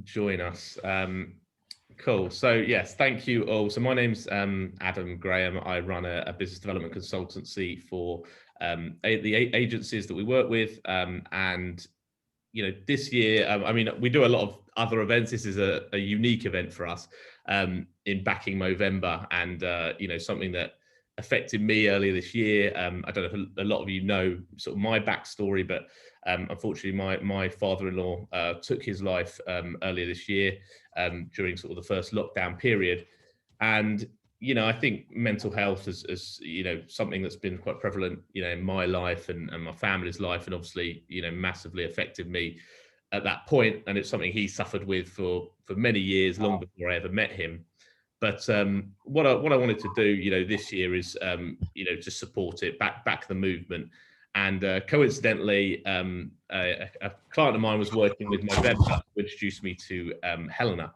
join us. Cool. So yes, thank you all. So my name's Adam Graham. I run a business development consultancy for the agencies that we work with. And this year, I mean, we do a lot of other events. This is a unique event for us in backing Movember, and something that affected me earlier this year. I don't know if a lot of you know sort of my backstory, but unfortunately, my father-in-law took his life earlier this year during sort of the first lockdown period. And I think mental health is something that's been quite prevalent in my life and my family's life, and obviously massively affected me at that point. And it's something he suffered with for many years, long before I ever met him. But what I wanted to do this year is to support it, back the movement. And coincidentally, a client of mine was working with Movember, who introduced me to Helena,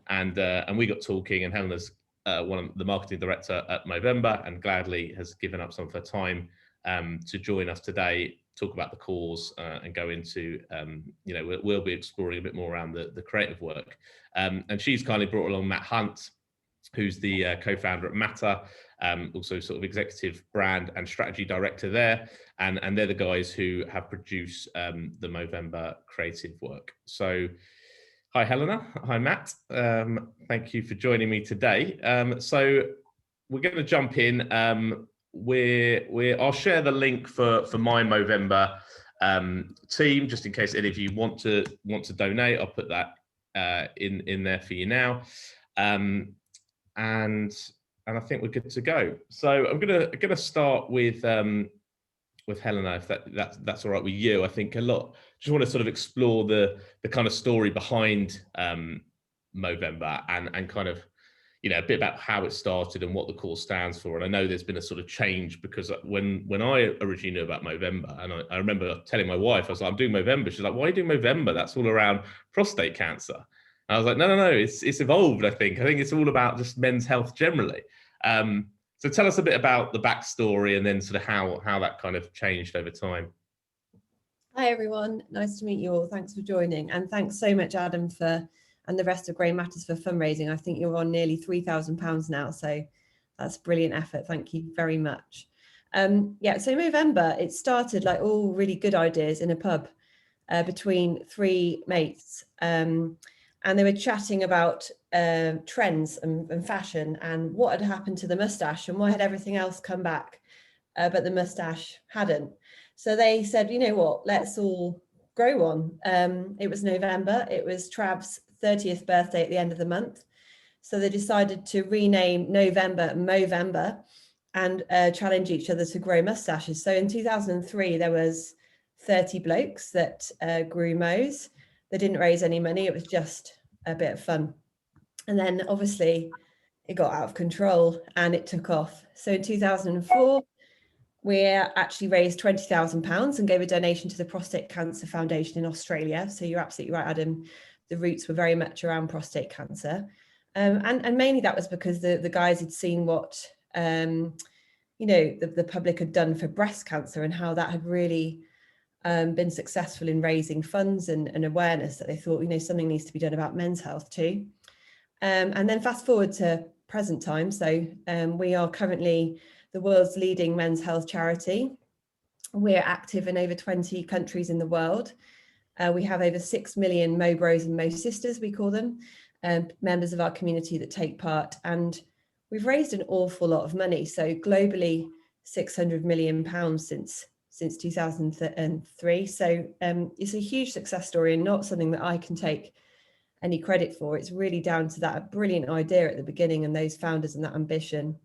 and we got talking. And Helena's one of the marketing director at Movember, and gladly has given up some of her time to join us today, talk about the cause, and go into we'll be exploring a bit more around the creative work. And she's kindly brought along Matt Hunt, who's the co-founder at Matter, also sort of executive brand and strategy director there. And they're the guys who have produced the Movember creative work. So hi, Helena. Hi, Matt. Thank you for joining me today. So we're going to jump in. I'll share the link for my Movember team, just in case any of you want to donate. I'll put that in there for you now. And I think we're good to go. So I'm gonna start with Helena, if that's all right with you. I think just want to sort of explore the kind of story behind Movember and kind of a bit about how it started and what the cause stands for. And I know there's been a sort of change, because when I originally knew about Movember, and I remember telling my wife, I was like, I'm doing Movember. She's like, why are you doing Movember? That's all around prostate cancer. I was like, no, it's evolved. I think it's all about just men's health generally. So tell us a bit about the backstory, and then sort of how that kind of changed over time. Hi everyone, nice to meet you all. Thanks for joining, and thanks so much, Adam, and the rest of Grey Matters for fundraising. I think you're on nearly £3,000 now, so that's brilliant effort. Thank you very much. So Movember, it started like all really good ideas in a pub between three mates. And they were chatting about trends and fashion and what had happened to the moustache and why had everything else come back, but the moustache hadn't. So they said, you know what, let's all grow one. It was November. It was Trav's 30th birthday at the end of the month. So they decided to rename November Movember and challenge each other to grow moustaches. So in 2003, there was 30 blokes that grew mows. They didn't raise any money. It was just a bit of fun. And then obviously it got out of control and it took off. So in 2004, we actually raised £20,000 and gave a donation to the Prostate Cancer Foundation in Australia. So you're absolutely right, Adam. The roots were very much around prostate cancer. And mainly that was because the guys had seen what, the public had done for breast cancer and how that had really been successful in raising funds and awareness, that they thought, something needs to be done about men's health too. And then fast forward to present time. So we are currently the world's leading men's health charity. We're active in over 20 countries in the world. We have over 6 million Mo Bros and Mo Sisters, we call them, members of our community that take part. And we've raised an awful lot of money. So globally, £600 million since 2003. So it's a huge success story and not something that I can take any credit for. It's really down to that brilliant idea at the beginning and those founders and that ambition.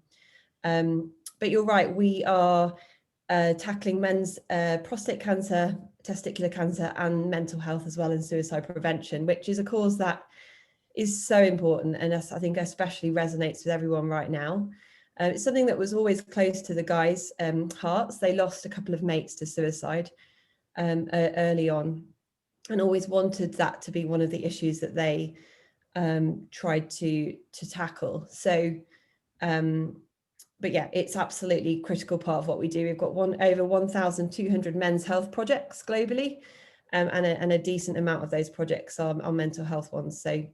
But you're right, we are tackling men's prostate cancer, testicular cancer, and mental health as well, and suicide prevention, which is a cause that is so important and I think especially resonates with everyone right now. It's something that was always close to the guys' hearts. They lost a couple of mates to suicide early on and always wanted that to be one of the issues that they tried to tackle. So, but yeah, it's absolutely critical part of what we do. We've got over 1,200 men's health projects globally. and a decent amount of those projects are mental health ones. So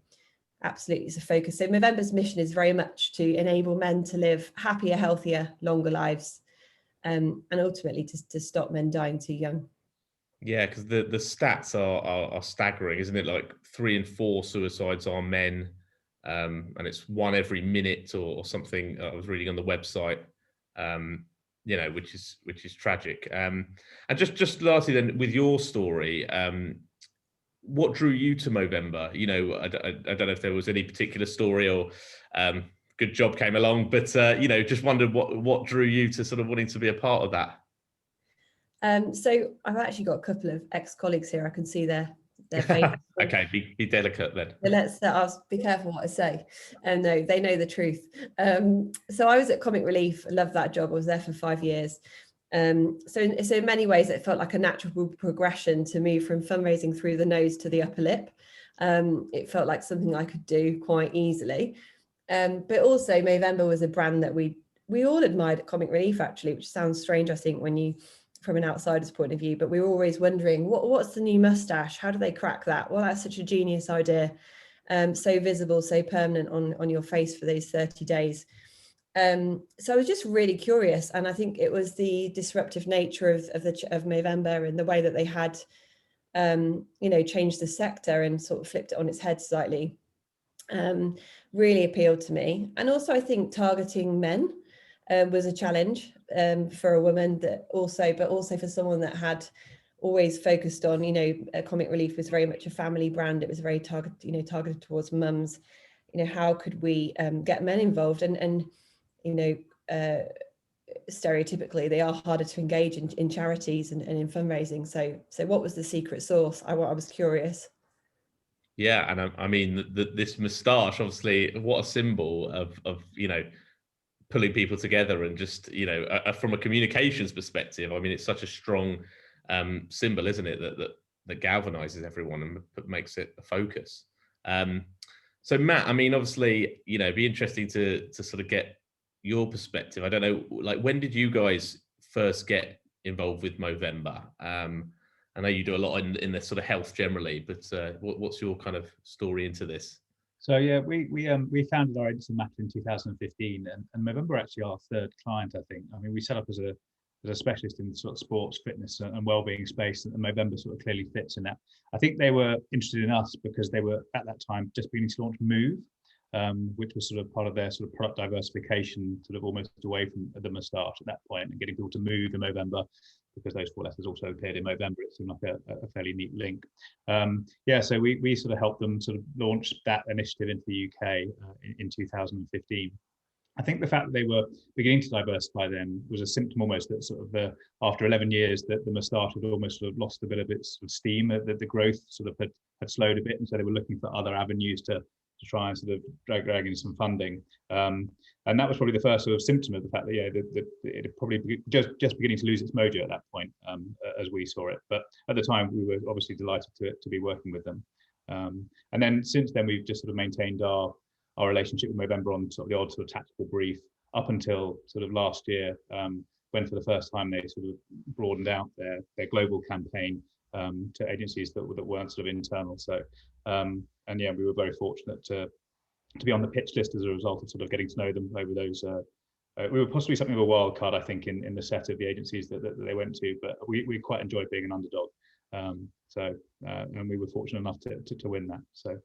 absolutely, it's a focus. So Movember's mission is very much to enable men to live happier, healthier, longer lives, and ultimately to stop men dying too young. Yeah, because the stats are staggering, isn't it? Like 3 in 4 suicides are men, and it's 1 every minute or something. I was reading on the website, which is tragic. And just lastly, then, with your story, what drew you to Movember? I don't know if there was any particular story or good job came along, but just wondered what drew you to sort of wanting to be a part of that. So I've actually got a couple of ex-colleagues here. I can see their faces. Okay, be delicate then. I'll be careful what I say. No, they know the truth. So I was at Comic Relief. I loved that job. I was there for 5 years. So in many ways, it felt like a natural progression to move from fundraising through the nose to the upper lip. It felt like something I could do quite easily. But also Movember was a brand that we all admired at Comic Relief, actually, which sounds strange, I think, from an outsider's point of view, but we were always wondering what's the new mustache? How do they crack that? Well, that's such a genius idea. So visible, so permanent on your face for those 30 days. So I was just really curious, and I think it was the disruptive nature of Movember and the way that they had, changed the sector and sort of flipped it on its head slightly. Really appealed to me, and also I think targeting men was a challenge for a woman, but also for someone that had always focused on, Comic Relief was very much a family brand. It was very targeted towards mums. How could we get men involved? And stereotypically, they are harder to engage in charities and in fundraising. So what was the secret sauce? I was curious. Yeah, and I mean this moustache, obviously, what a symbol of pulling people together and just from a communications perspective. I mean, it's such a strong symbol, isn't it, that galvanizes everyone and makes it a focus. So Matt, I mean, obviously, it'd be interesting to sort of get your perspective. I don't know, like, when did you guys first get involved with Movember? I know you do a lot in the sort of health generally, but what's your kind of story into this? So yeah, we founded our agency Matter in 2015, and Movember actually our third client, I think. I mean, we set up as a specialist in sort of sports, fitness, and well-being space, and Movember sort of clearly fits in that. I think they were interested in us because they were at that time just beginning to launch Move, which was sort of part of their sort of product diversification, sort of almost away from the moustache at that point, and getting people to move in Movember, because those 4 letters also appeared in Movember. It seemed like a fairly neat link. So we sort of helped them sort of launch that initiative into the UK in 2015. I think the fact that they were beginning to diversify then was a symptom almost that sort of after 11 years that the moustache had almost sort of lost a bit of its sort of steam, that the growth sort of had slowed a bit, and so they were looking for other avenues to try and sort of drag in some funding. And that was probably the first sort of symptom of the fact that it probably just beginning to lose its mojo at that point, as we saw it. But at the time, we were obviously delighted to be working with them. And then since then, we've just sort of maintained our relationship with Movember on sort of the odd sort of tactical brief up until sort of last year, when for the first time they sort of broadened out their global campaign to agencies that weren't sort of internal. So and yeah, we were very fortunate to be on the pitch list as a result of sort of getting to know them over those. We were possibly something of a wild card, I think, in the set of the agencies that they went to, but we quite enjoyed being an underdog. And we were fortunate enough to win that. So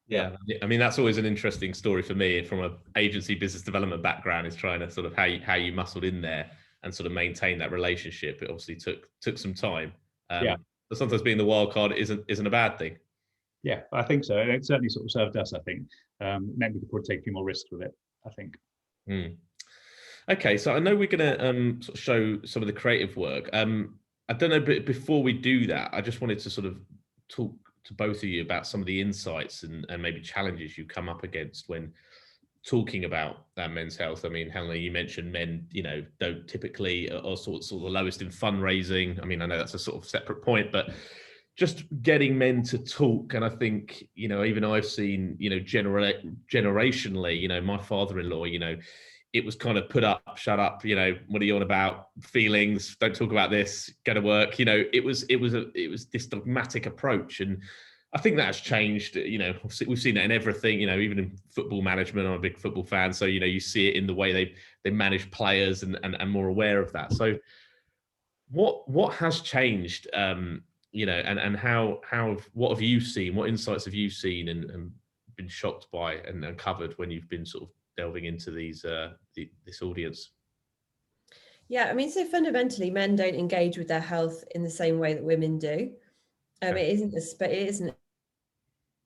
yeah, I mean, that's always an interesting story for me from an agency business development background, is trying to sort of how you muscled in there and sort of maintain that relationship. It obviously took some time. But sometimes being the wild card isn't a bad thing. Yeah, I think so. It certainly sort of served us, I think. Meant we could probably take a few more risks with it, I think. Okay, so I know we're going to sort of show some of the creative work. I don't know, but before we do that, I just wanted to sort of talk to both of you about some of the insights and maybe challenges you come up against when talking about men's health. I mean, Helena, you mentioned men, don't typically are sort of the lowest in fundraising. I mean, I know that's a sort of separate point, but just getting men to talk. And I think, even I've seen, generationally, my father-in-law, it was kind of put up, shut up, what are you on about? Feelings, don't talk about this, go to work. It was this dogmatic approach. And I think that has changed. We've seen that in everything, even in football management. I'm a big football fan. So, you see it in the way they manage players and more aware of that. So what has changed, and what have you seen? What insights have you seen and been shocked by and uncovered when you've been sort of delving into these this audience? Yeah, I mean, so fundamentally, men don't engage with their health in the same way that women do. Okay. It isn't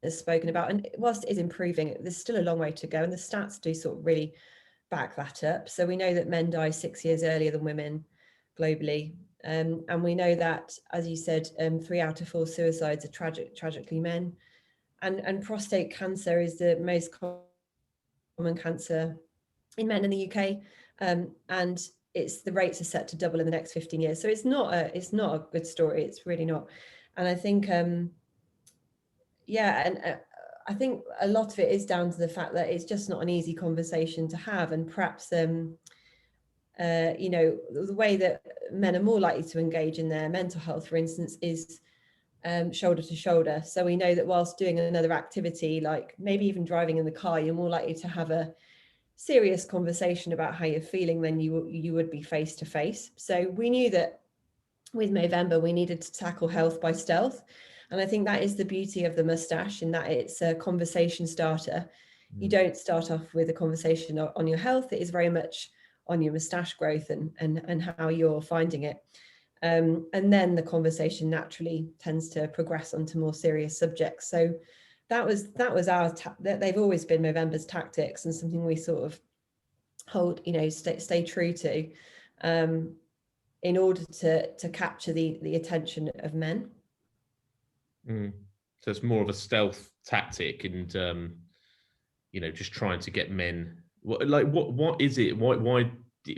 as spoken about, and whilst it is improving, there's still a long way to go, and the stats do sort of really back that up. So we know that men die 6 years earlier than women globally, and we know that, as you said, 3 out of 4 suicides are tragically men, and prostate cancer is the most common cancer in men in the UK, and the rates are set to double in the next 15 years. So it's not a good story. It's really not. And I think, I think a lot of it is down to the fact that it's just not an easy conversation to have. And perhaps, the way that men are more likely to engage in their mental health, for instance, is shoulder to shoulder. So we know that whilst doing another activity, like maybe even driving in the car, you're more likely to have a serious conversation about how you're feeling than you would be face to face. So we knew that with Movember, we needed to tackle health by stealth. And I think that is the beauty of the moustache, in that it's a conversation starter. You don't start off with a conversation on your health. It is very much on your moustache growth and how you're finding it. And then the conversation naturally tends to progress onto more serious subjects. So that was they've always been Movember's tactics, and something we sort of hold, stay true to, in order to capture the attention of men. So it's more of a stealth tactic, and just trying to get men. What is it? Why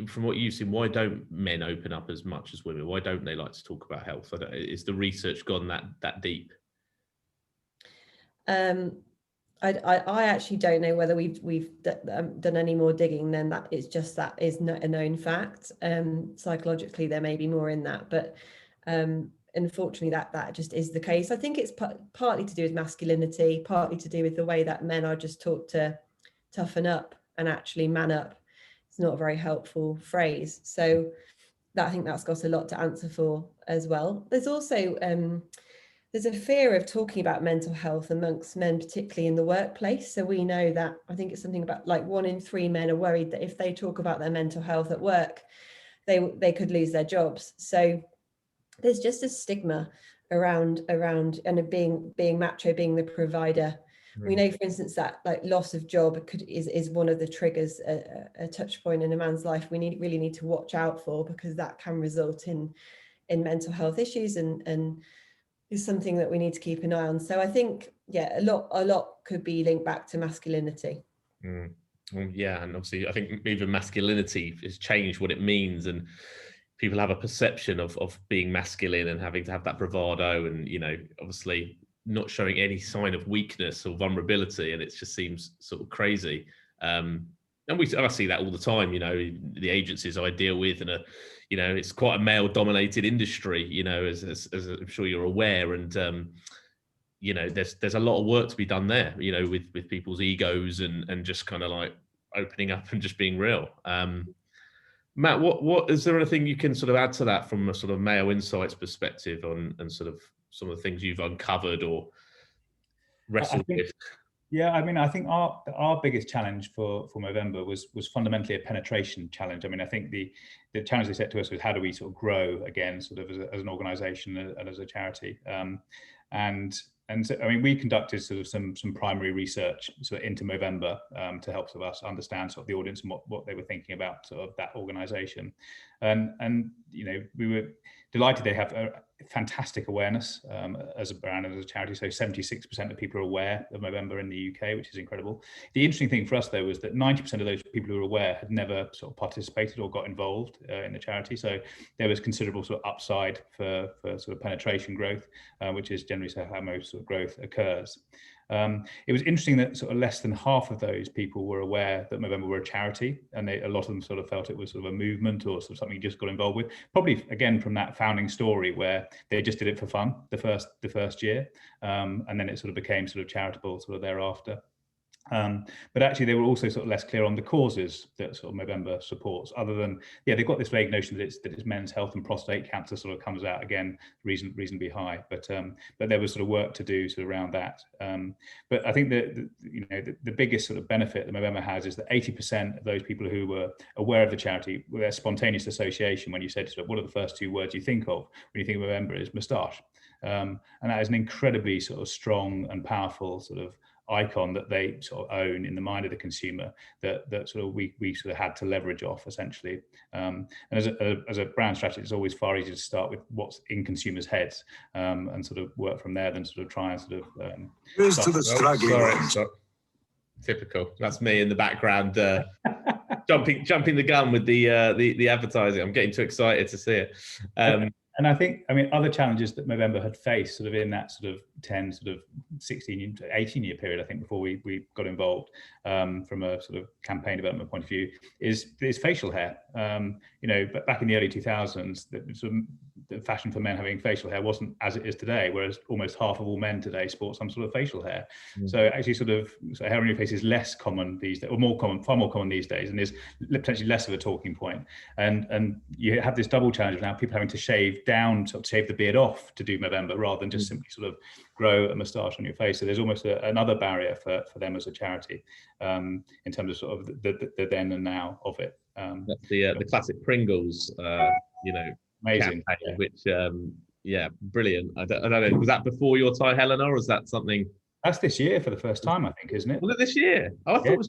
from what you've seen, why don't men open up as much as women? Why don't they like to talk about health? Is the research gone that deep? I actually don't know whether we've done any more digging than that. It's just that is a known fact. Psychologically, there may be more in that, but unfortunately, that just is the case. I think it's partly to do with masculinity, partly to do with the way that men are just taught to toughen up and actually man up. It's not a very helpful phrase. So I think that's got a lot to answer for as well. There's also there's a fear of talking about mental health amongst men, particularly in the workplace. So we know that, I think it's something about like 1 in 3 men are worried that if they talk about their mental health at work, they could lose their jobs. So there's just a stigma around and being macho, being the provider. We know, for instance, that like loss of job is one of the triggers, a touch point in a man's life we really need to watch out for, because that can result in mental health issues and is something that we need to keep an eye on. So I think, a lot could be linked back to masculinity. Well, yeah, and obviously I think even masculinity has changed what it means, and people have a perception of being masculine and having to have that bravado, and obviously not showing any sign of weakness or vulnerability, and it just seems sort of crazy. And I see that all the time. The agencies I deal with, and it's quite a male-dominated industry. As I'm sure you're aware, and there's a lot of work to be done there. With people's egos and just kind of like opening up and just being real. Matt, what is there anything you can sort of add to that from a sort of male insights perspective on and sort of some of the things you've uncovered or wrestled with? Yeah, I mean, I think our biggest challenge for Movember was fundamentally a penetration challenge. I mean, I think the challenge they set to us was, how do we sort of grow again, sort of as an organisation and as a charity. And so, I mean, we conducted sort of some primary research sort of into Movember to help sort of us understand sort of the audience and what they were thinking about sort of that organisation. And we were delighted they have a fantastic awareness as a brand and as a charity. So 76% of people are aware of Movember in the UK, which is incredible. The interesting thing for us, though, was that 90% of those people who were aware had never sort of participated or got involved in the charity. So there was considerable sort of upside for sort of penetration growth, which is generally how most sort of growth occurs. It was interesting that sort of less than half of those people were aware that Movember were a charity, and a lot of them sort of felt it was sort of a movement or sort of something you just got involved with. Probably again from that founding story where they just did it for fun the first year, and then it sort of became sort of charitable sort of thereafter. But actually they were also sort of less clear on the causes that sort of Movember supports, other than, yeah, they've got this vague notion that it's men's health, and prostate cancer sort of comes out again reasonably high, but there was sort of work to do sort of around that. But I think that the biggest sort of benefit that Movember has is that 80% of those people who were aware of the charity, with their spontaneous association, when you said sort of what are the first two words you think of when you think of Movember, is moustache, and that is an incredibly sort of strong and powerful sort of icon that they sort of own in the mind of the consumer, that sort of we sort of had to leverage off essentially. And as a brand strategy, it's always far easier to start with what's in consumers' heads, and sort of work from there than sort of try and sort of Here's to the struggling. Sorry. Typical. That's me in the background, jumping the gun with the advertising. I'm getting too excited to see it. And I think, I mean, other challenges that Movember had faced sort of in that sort of 10, sort of 16, 18-year period, I think, before we got involved, from a sort of campaign development point of view, is facial hair. But back in the early 2000s, the fashion for men having facial hair wasn't as it is today, whereas almost half of all men today sport some sort of facial hair. So actually so hair on your face is less common these days, or far more common these days, and is potentially less of a talking point. And you have this double challenge of now people having to shave down, sort of shave the beard off to do Movember, rather than just simply sort of grow a moustache on your face. So there's almost another barrier for them as a charity, in terms of sort of the then and now of it. That's the classic Pringles, amazing campaign, which brilliant. I don't know, was that before your time, Helena, or is that something? That's this year for the first time, I think, isn't it? Was it this year? Oh, I thought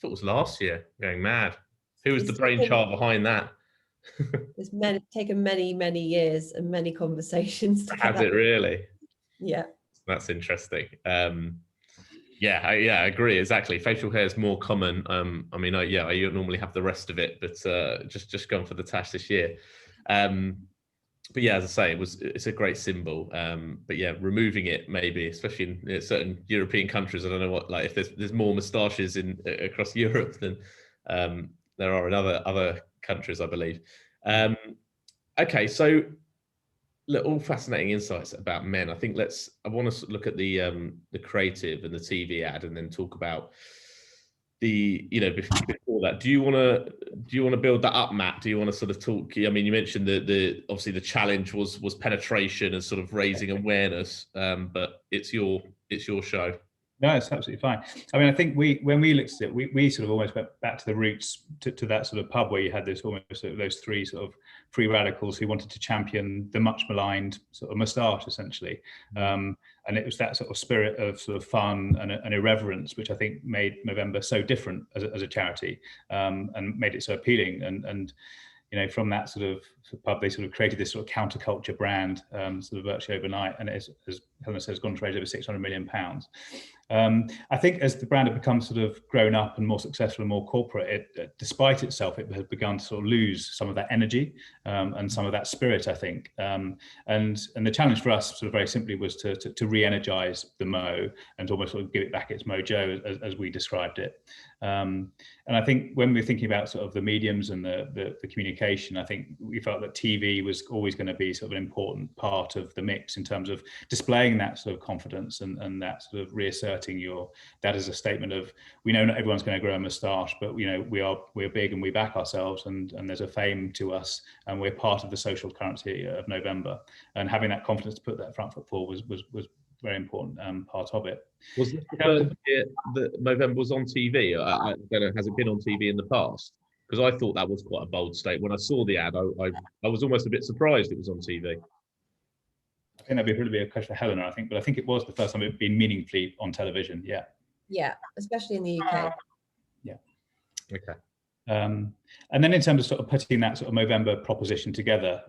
it was last year. Going mad. Who was the brainchild behind that? It's taken many years and many conversations to Has it really? Yeah, that's interesting. I agree, exactly. Facial hair is more common. I normally have the rest of it, but just gone for the tash this year. But yeah, as I say, it's a great symbol. But yeah, removing it, maybe, especially in certain European countries, I don't know what, like, if there's more moustaches across Europe than there are in other countries, I believe. Okay, so look, all fascinating insights about men. I think I want to look at the creative and the TV ad, and then talk about before that. Do you want to build that up, Matt? Do you want to sort of talk? I mean, you mentioned obviously the challenge was penetration and sort of raising awareness, but it's your show. No, it's absolutely fine. I mean, I think when we looked at it, we sort of almost went back to the roots, to that sort of pub where you had those three sort of free radicals who wanted to champion the much maligned sort of moustache, essentially. And it was that sort of spirit of sort of fun and irreverence, which I think made Movember so different as a charity, and made it so appealing. And from that sort of pub, they sort of created this sort of counterculture brand, sort of virtually overnight, and it, as Helena says, gone to raise over £600 million. I think as the brand had become sort of grown up and more successful and more corporate, despite itself, it has begun to sort of lose some of that energy, and some of that spirit, I think. And the challenge for us, sort of very simply, was to re-energize the Mo and to almost sort of give it back its mojo, as we described it. And I think when we're thinking about sort of the mediums and the communication, I think we felt that TV was always going to be sort of an important part of the mix in terms of displaying that sort of confidence and that sort of reasserting that as a statement of, we know not everyone's going to grow a moustache, but we're big and we back ourselves, and there's a fame to us, and we're part of the social currency of November. And having that confidence to put that front foot forward was very important part of it. Was this the first year that Movember was on TV? I don't know, has it been on TV in the past? Because I thought that was quite a bold statement. When I saw the ad, I was almost a bit surprised it was on TV. I think that'd be a question for Helena, but I think it was the first time it had been meaningfully on television. Yeah, especially in the UK. Yeah. Okay. And then in terms of sort of putting that sort of Movember proposition together,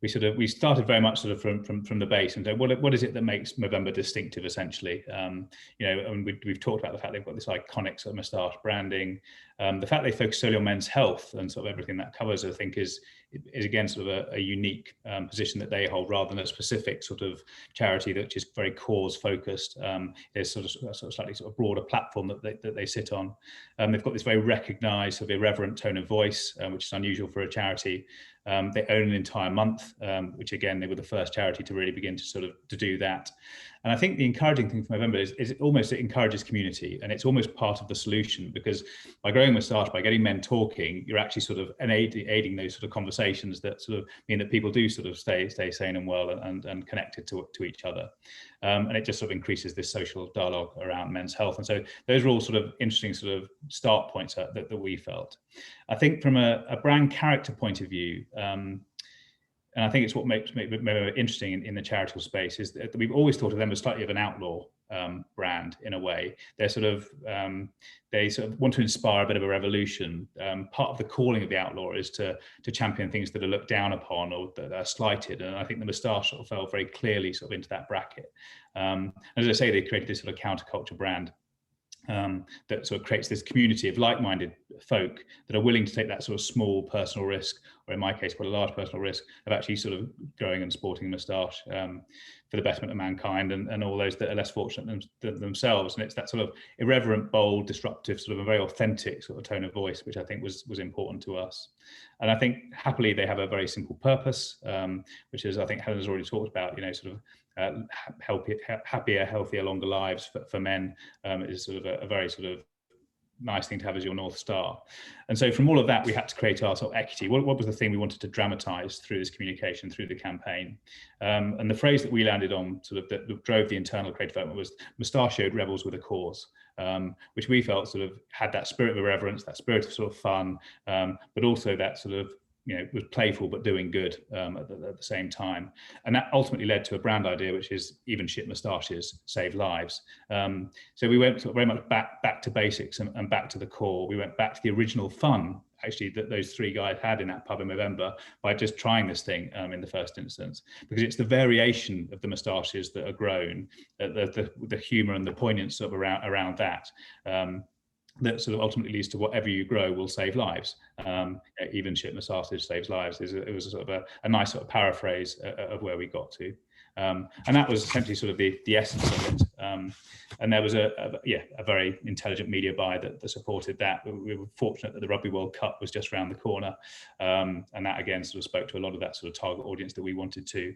we started very much sort of from the base, and what is it that makes Movember distinctive, essentially? And we've talked about the fact they've got this iconic sort of moustache branding. The fact they focus solely on men's health and sort of everything that covers, I think, is again sort of a unique position that they hold, rather than a specific sort of charity that is very cause focused. There's sort of slightly sort of broader platform that they sit on. They've got this very recognised sort of irreverent tone of voice, which is unusual for a charity. They own an entire month, which again, they were the first charity to really begin to do that. And I think the encouraging thing from Movember is it encourages community, and it's almost part of the solution, because by growing moustache, by getting men talking, you're actually sort of aiding those sort of conversations that sort of mean that people do sort of stay sane and well and connected to each other. And it just sort of increases this social dialogue around men's health. And so those are all sort of interesting sort of start points that we felt. I think from a brand character point of view, and I think it's what makes Movember interesting in the charitable space, is that we've always thought of them as slightly of an outlaw brand in a way. They sort of want to inspire a bit of a revolution. Part of the calling of the outlaw is to champion things that are looked down upon or that are slighted, and I think the moustache sort of fell very clearly sort of into that bracket. As I say, they created this sort of counterculture brand that sort of creates this community of like-minded folk that are willing to take that sort of small personal risk, or in my case, quite a large personal risk, of actually sort of growing and sporting a moustache for the betterment of mankind and all those that are less fortunate than themselves. And it's that sort of irreverent, bold, disruptive, sort of a very authentic sort of tone of voice, which I think was important to us. And I think happily they have a very simple purpose, which is, I think Helen's already talked about, sort of happier, healthier, longer lives for men is sort of a very sort of nice thing to have as your North Star. And so from all of that, we had to create our sort of equity. What was the thing we wanted to dramatize through this communication, through the campaign? And the phrase that we landed on sort of that drove the internal creative development was "Mustachioed rebels with a cause," which we felt sort of had that spirit of irreverence, that spirit of sort of fun, but also that sort of was playful but doing good at the same time. And that ultimately led to a brand idea, which is "Even shit moustaches save lives." So we went sort of very much back to basics and back to the core. We went back to the original fun, actually, that those three guys had in that pub in Movember by just trying this thing in the first instance, because it's the variation of the moustaches that are grown, the humour and the poignance of around that. That sort of ultimately leads to whatever you grow will save lives. Even shit moustaches saves lives. It was a sort of a nice sort of paraphrase of where we got to. And that was essentially sort of the essence of it. And there was a very intelligent media buy that supported that. We were fortunate that the Rugby World Cup was just around the corner. And that again sort of spoke to a lot of that sort of target audience that we wanted to.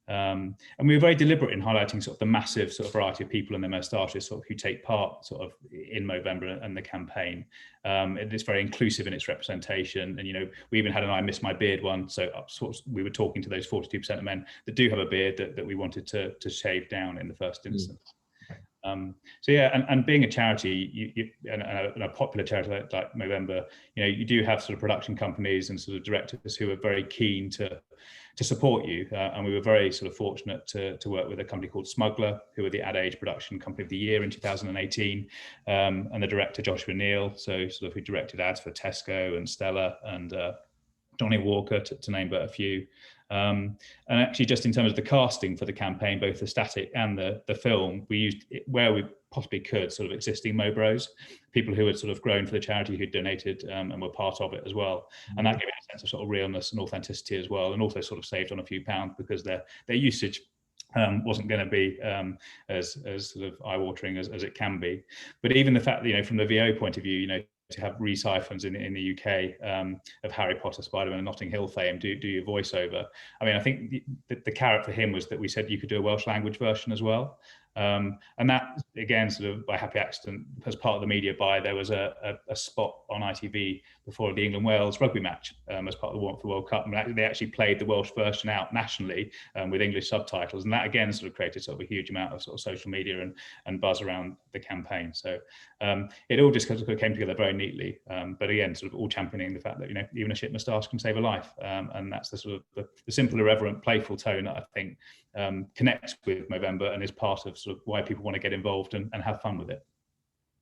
And we were very deliberate in highlighting sort of the massive sort of variety of people and their moustaches sort of who take part sort of in Movember and the campaign. It's very inclusive in its representation. And, we even had an "I Miss My Beard" one. So we were talking to those 42% of men that do have a beard that we wanted to shave down in the first instance. And being a charity, and a popular charity like Movember, you do have sort of production companies and sort of directors who are very keen to support you. And we were very sort of fortunate to work with a company called Smuggler, who were the Ad Age Production Company of the Year in 2018. And the director, Joshua Neal, so sort of who directed ads for Tesco and Stella and Johnny Walker, to name but a few. And actually, just in terms of the casting for the campaign, both the static and the film, we used where we possibly could sort of existing Mobros, people who had sort of grown for the charity, who donated and were part of it as well. And that gave it a sense of sort of realness and authenticity as well, and also sort of saved on a few pounds because their usage wasn't going to be as sort of eye-watering as it can be. But even the fact that, from the VO point of view, to have Rhys Ifans in the UK of Harry Potter, Spider-Man and Notting Hill fame do your voiceover. I mean, I think the carrot for him was that we said you could do a Welsh language version as well. And that, again, sort of by happy accident, as part of the media buy, there was a spot on ITV before the England-Wales rugby match as part of the World Cup. And they actually played the Welsh version out nationally with English subtitles. And that, again, sort of created sort of a huge amount of sort of social media and buzz around the campaign. So it all just sort of came together very neatly. But again, sort of all championing the fact that, even a shit moustache can save a life. And that's the sort of the simple, irreverent, playful tone that I think connects with Movember and is part of sort of why people want to get involved and have fun with it.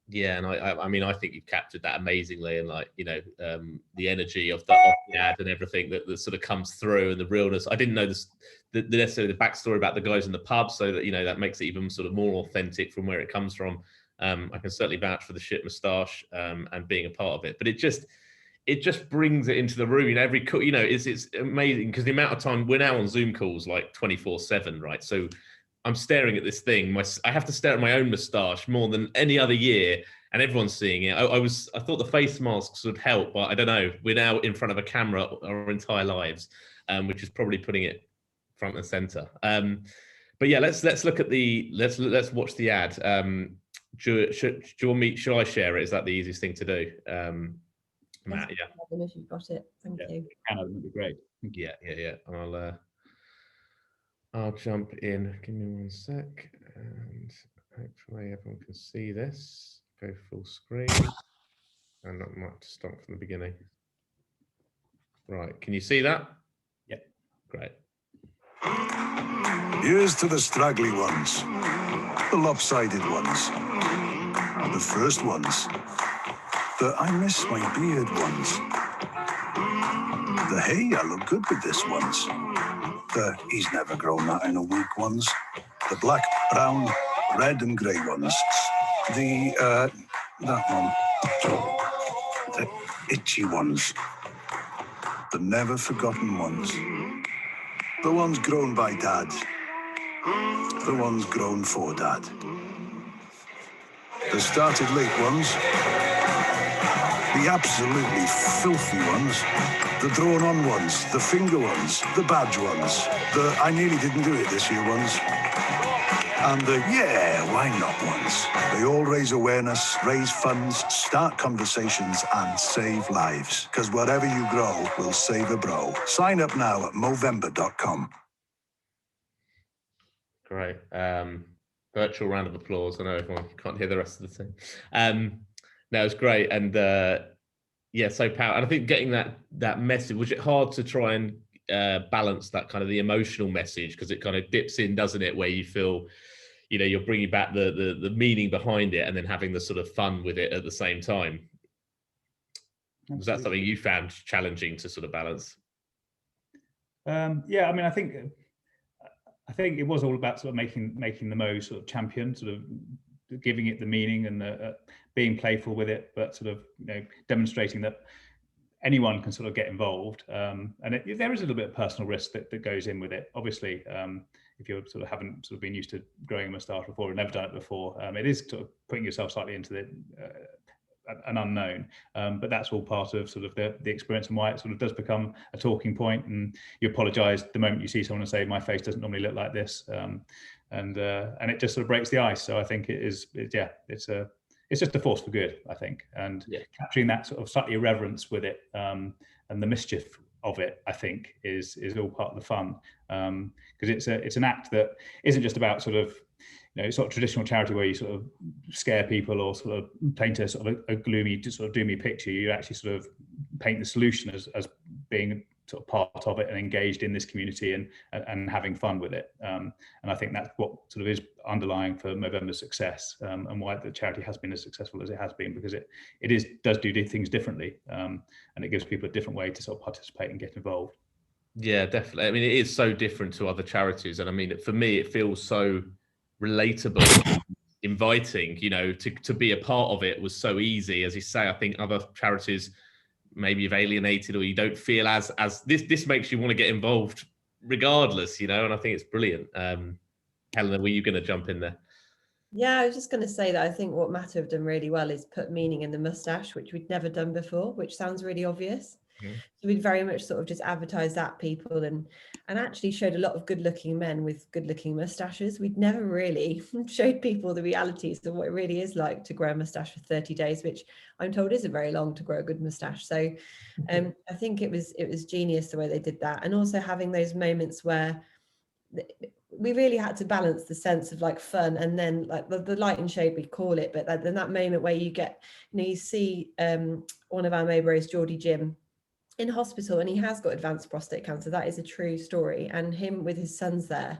Yeah, and I mean, I think you've captured that amazingly, and the energy of the ad and everything that sort of comes through, and the realness. I didn't know necessarily the backstory about the guys in the pub, so that that makes it even sort of more authentic from where it comes from. I can certainly vouch for the shit moustache and being a part of it, but it just brings it into the room. You know, every call, you know, it's amazing because the amount of time we're now on Zoom calls like 24/7, right? So I'm staring at this thing. I have to stare at my own moustache more than any other year, and everyone's seeing it. I thought the face masks would help, but I don't know. We're now in front of a camera our entire lives, which is probably putting it front and center. But yeah, let's look at let's watch the ad. Do you want me? Should I share it? Is that the easiest thing to do? Matt, yeah. If you've got it, thank you. That would be great. Yeah. I'll jump in. Give me 1 sec, and hopefully everyone can see this. Go full screen, and I might start from the beginning. Right, can you see that? Yep. Great. Here's to the straggly ones, the lopsided ones, the first ones, the I miss my beard ones, the hey, I look good with this ones, the he's never grown that in a week ones, the black, brown, red and grey ones, the, that one, the itchy ones, the never forgotten ones, the ones grown by dad, the ones grown for dad, the started late ones, the absolutely filthy ones, the drawn on ones, the finger ones, the badge ones, the I nearly didn't do it this year ones, and the yeah, why not ones. They all raise awareness, raise funds, start conversations and save lives. Because whatever you grow will save a bro. Sign up now at Movember.com. Great. Virtual round of applause. I know everyone can't hear the rest of the thing. No, it's great. And yeah, so powerful. And I think getting that message, was it hard to try and balance that kind of the emotional message, because it kind of dips in, doesn't it, where you feel, you know, you're bringing back the meaning behind it and then having the sort of fun with it at the same time. Absolutely. Was that something you found challenging to sort of balance? Yeah, I mean, I think it was all about sort of making the Mo sort of champion, sort of giving it the meaning and being playful with it, but sort of, you know, demonstrating that anyone can sort of get involved. And there is a little bit of personal risk that goes in with it. Obviously, if you sort of haven't sort of been used to growing a moustache before or never done it before, it is sort of putting yourself slightly into an unknown, but that's all part of sort of the experience and why it sort of does become a talking point. And you apologize the moment you see someone and say, my face doesn't normally look like this, and it just sort of breaks the ice. So I think it's just a force for good, I think, and capturing that sort of slightly irreverence with it, and the mischief of it, I think, is all part of the fun, because it's an act that isn't just about sort of, you know, sort of traditional charity where you sort of scare people or sort of paint a sort of a gloomy, sort of doomy picture. You actually sort of paint the solution as being sort of part of it and engaged in this community and having fun with it. And I think that's what sort of is underlying for Movember's success, and why the charity has been as successful as it has been, because it does do things differently, and it gives people a different way to sort of participate and get involved. Yeah, definitely. I mean, it is so different to other charities, and I mean, for me, it feels so relatable, inviting. You know, to be a part of it was so easy. As you say, I think other charities maybe you've alienated, or you don't feel as this makes you want to get involved regardless, you know, and I think it's brilliant. Helena, were you going to jump in there? Yeah, I was just going to say that I think what Matter have done really well is put meaning in the moustache, which we'd never done before, which sounds really obvious. So we'd very much sort of just advertised that people and actually showed a lot of good looking men with good looking moustaches. We'd never really showed people the realities of what it really is like to grow a moustache for 30 days, which I'm told isn't very long to grow a good moustache. So I think it was genius the way they did that. And also having those moments where we really had to balance the sense of like fun and then like the light and shade, we call it, but then that moment where you get, you know, you see one of our Mowbrays, Geordie Jim, in hospital, and he has got advanced prostate cancer. That is a true story, and him with his sons there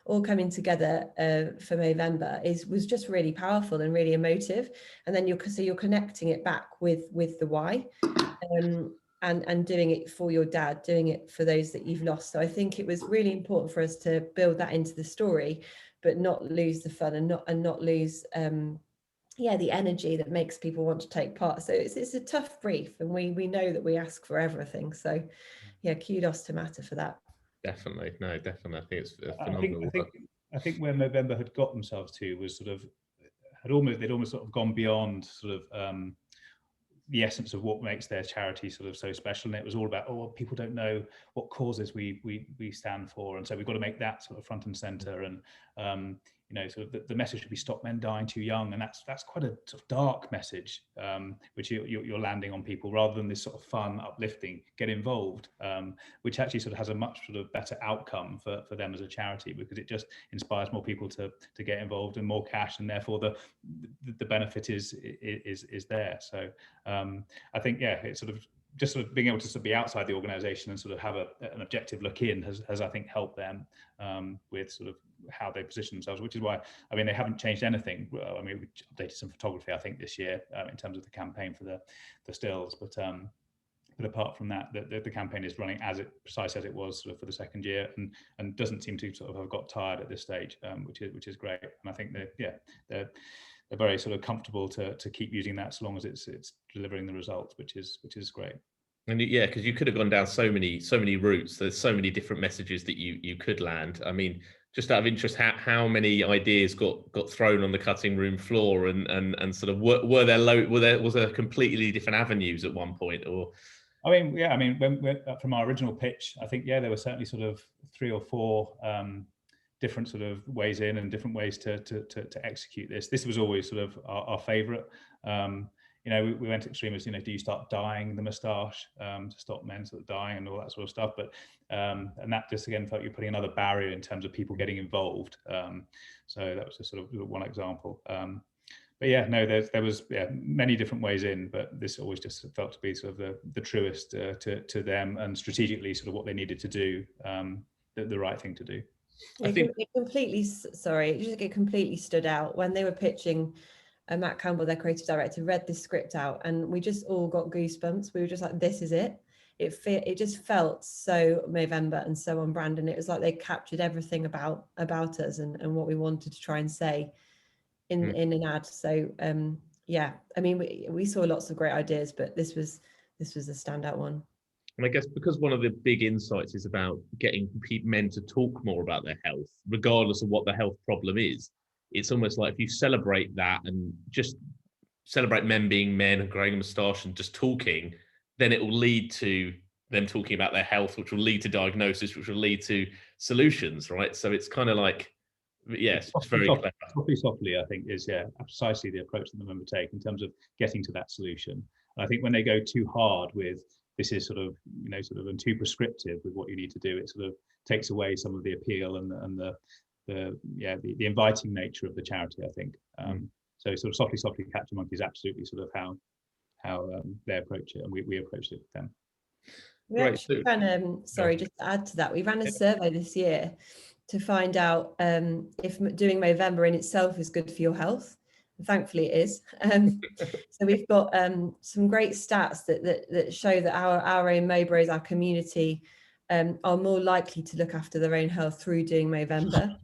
all coming together for Movember was just really powerful and really emotive. And then you're connecting it back with the why, and doing it for your dad, doing it for those that you've lost. So I think it was really important for us to build that into the story, but not lose the fun and not lose yeah, the energy that makes people want to take part. So it's a tough brief, and we know that we ask for everything. So yeah, kudos to Matter for that. Definitely, no, definitely. I think it's I think phenomenal. I think where Movember had got themselves to was sort of they'd almost sort of gone beyond sort of the essence of what makes their charity sort of so special, and it was all about, oh, people don't know what causes we stand for, and so we've got to make that sort of front and center. And you know, sort of the message should be stop men dying too young, and that's quite a sort of dark message, which you're landing on people, rather than this sort of fun, uplifting, get involved, which actually sort of has a much sort of better outcome for them as a charity, because it just inspires more people to get involved, and more cash, and therefore the benefit is there. So I think, yeah, it's sort of just sort of being able to sort of be outside the organisation and sort of have an objective look in has I think helped them with sort of how they position themselves, which is why, I mean, they haven't changed anything. I mean, we updated some photography, I think, this year in terms of the campaign for the stills, but apart from that, the campaign is running precise as it was sort of for the second year, and doesn't seem to sort of have got tired at this stage, which is great. And I think they're very sort of comfortable to keep using that, so long as it's delivering the results, which is great. And yeah, because you could have gone down so many routes. There's so many different messages that you could land. I mean, just out of interest, how many ideas got thrown on the cutting room floor, and sort of was there completely different avenues at one point? Or I mean, yeah, I mean, when from our original pitch, I think, yeah, there were certainly sort of 3 or 4 different sort of ways in, and different ways to execute this. This was always sort of our favourite. You know, we went extreme as, you know, do you start dyeing the moustache to stop men sort of dying and all that sort of stuff? But and that just again felt you're putting another barrier in terms of people getting involved. So that was a sort of one example. But yeah, no, there was many different ways in, but this always just felt to be sort of the truest to them, and strategically sort of what they needed to do, the right thing to do. I think it completely stood out when they were pitching. Matt Campbell, their creative director, read this script out, and we just all got goosebumps. We were just like, this is it. It just felt so Movember and so on brand, and it was like they captured everything about us and what we wanted to try and say in an ad. So yeah, I mean, we saw lots of great ideas, but this was a standout one. And I guess because one of the big insights is about getting men to talk more about their health, regardless of what the health problem is, it's almost like if you celebrate that and just celebrate men being men and growing a moustache and just talking, then it will lead to them talking about their health, which will lead to diagnosis, which will lead to solutions, right? So it's kind of like, yes, it's very clever. Softly, I think, is precisely the approach that the member take in terms of getting to that solution. And I think when they go too hard with this is sort of, you know, sort of and too prescriptive with what you need to do, it sort of takes away some of the appeal and the inviting nature of the charity, I think. So sort of softly catch a monkey is absolutely sort of how they approach it, and we approached it with them. We actually ran just to add to that, we ran a survey this year to find out if doing Movember in itself is good for your health. And thankfully it is. So we've got some great stats that show that our own Mowbrays, our community, are more likely to look after their own health through doing Movember.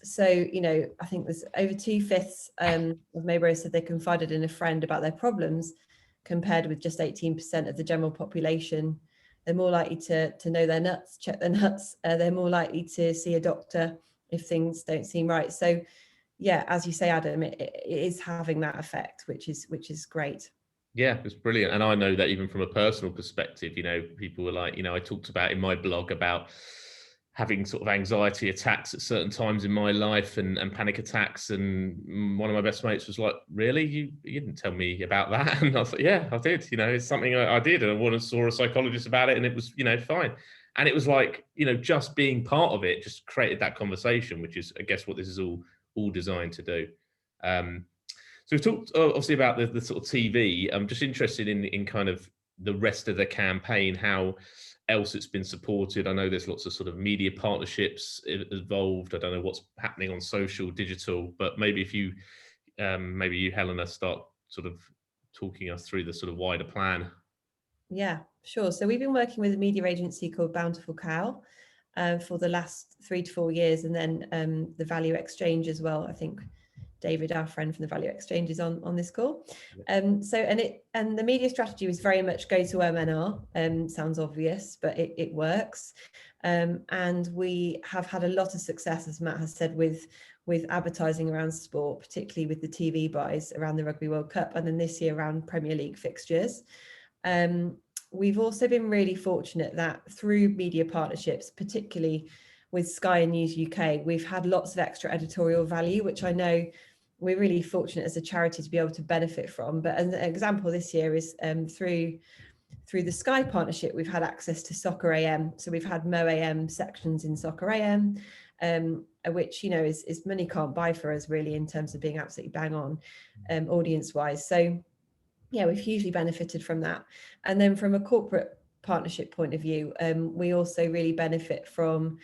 So, you know, I think there's over 2/5 of Mowbrays said they confided in a friend about their problems, compared with just 18% of the general population. They're more likely to know their nuts, check their nuts. They're more likely to see a doctor if things don't seem right. So yeah, as you say, Adam, it is having that effect, which is great. Yeah, it's brilliant. And I know that even from a personal perspective, you know, people were like, you know, I talked about in my blog about having sort of anxiety attacks at certain times in my life and panic attacks. And one of my best mates was like, really? You didn't tell me about that? And I was like, yeah, I did. You know, it's something I did. And I saw a psychologist about it, and it was, you know, fine. And it was like, you know, just being part of it just created that conversation, which is, I guess, what this is all designed to do. So we've talked obviously about the sort of TV. I'm just interested in kind of the rest of the campaign, how else it's been supported. I know there's lots of sort of media partnerships involved. I don't know what's happening on social, digital, but maybe if you, Helena, start sort of talking us through the sort of wider plan. Yeah, sure. So we've been working with a media agency called Bountiful Cow for the last 3 to 4 years, and then the Value Exchange as well, I think David, our friend from the Value Exchange, is on this call. Yeah. And the media strategy was very much go to OMNR. Sounds obvious, but it works. And we have had a lot of success, as Matt has said, with advertising around sport, particularly with the TV buys around the Rugby World Cup, and then this year around Premier League fixtures. We've also been really fortunate that through media partnerships, particularly with Sky and News UK, we've had lots of extra editorial value, which I know we're really fortunate as a charity to be able to benefit from. But an example this year is through the Sky partnership, we've had access to Soccer AM. So we've had Mo AM sections in Soccer AM, which, you know, is money can't buy for us really in terms of being absolutely bang on audience wise. So yeah, we've hugely benefited from that. And then from a corporate partnership point of view, we also really benefit from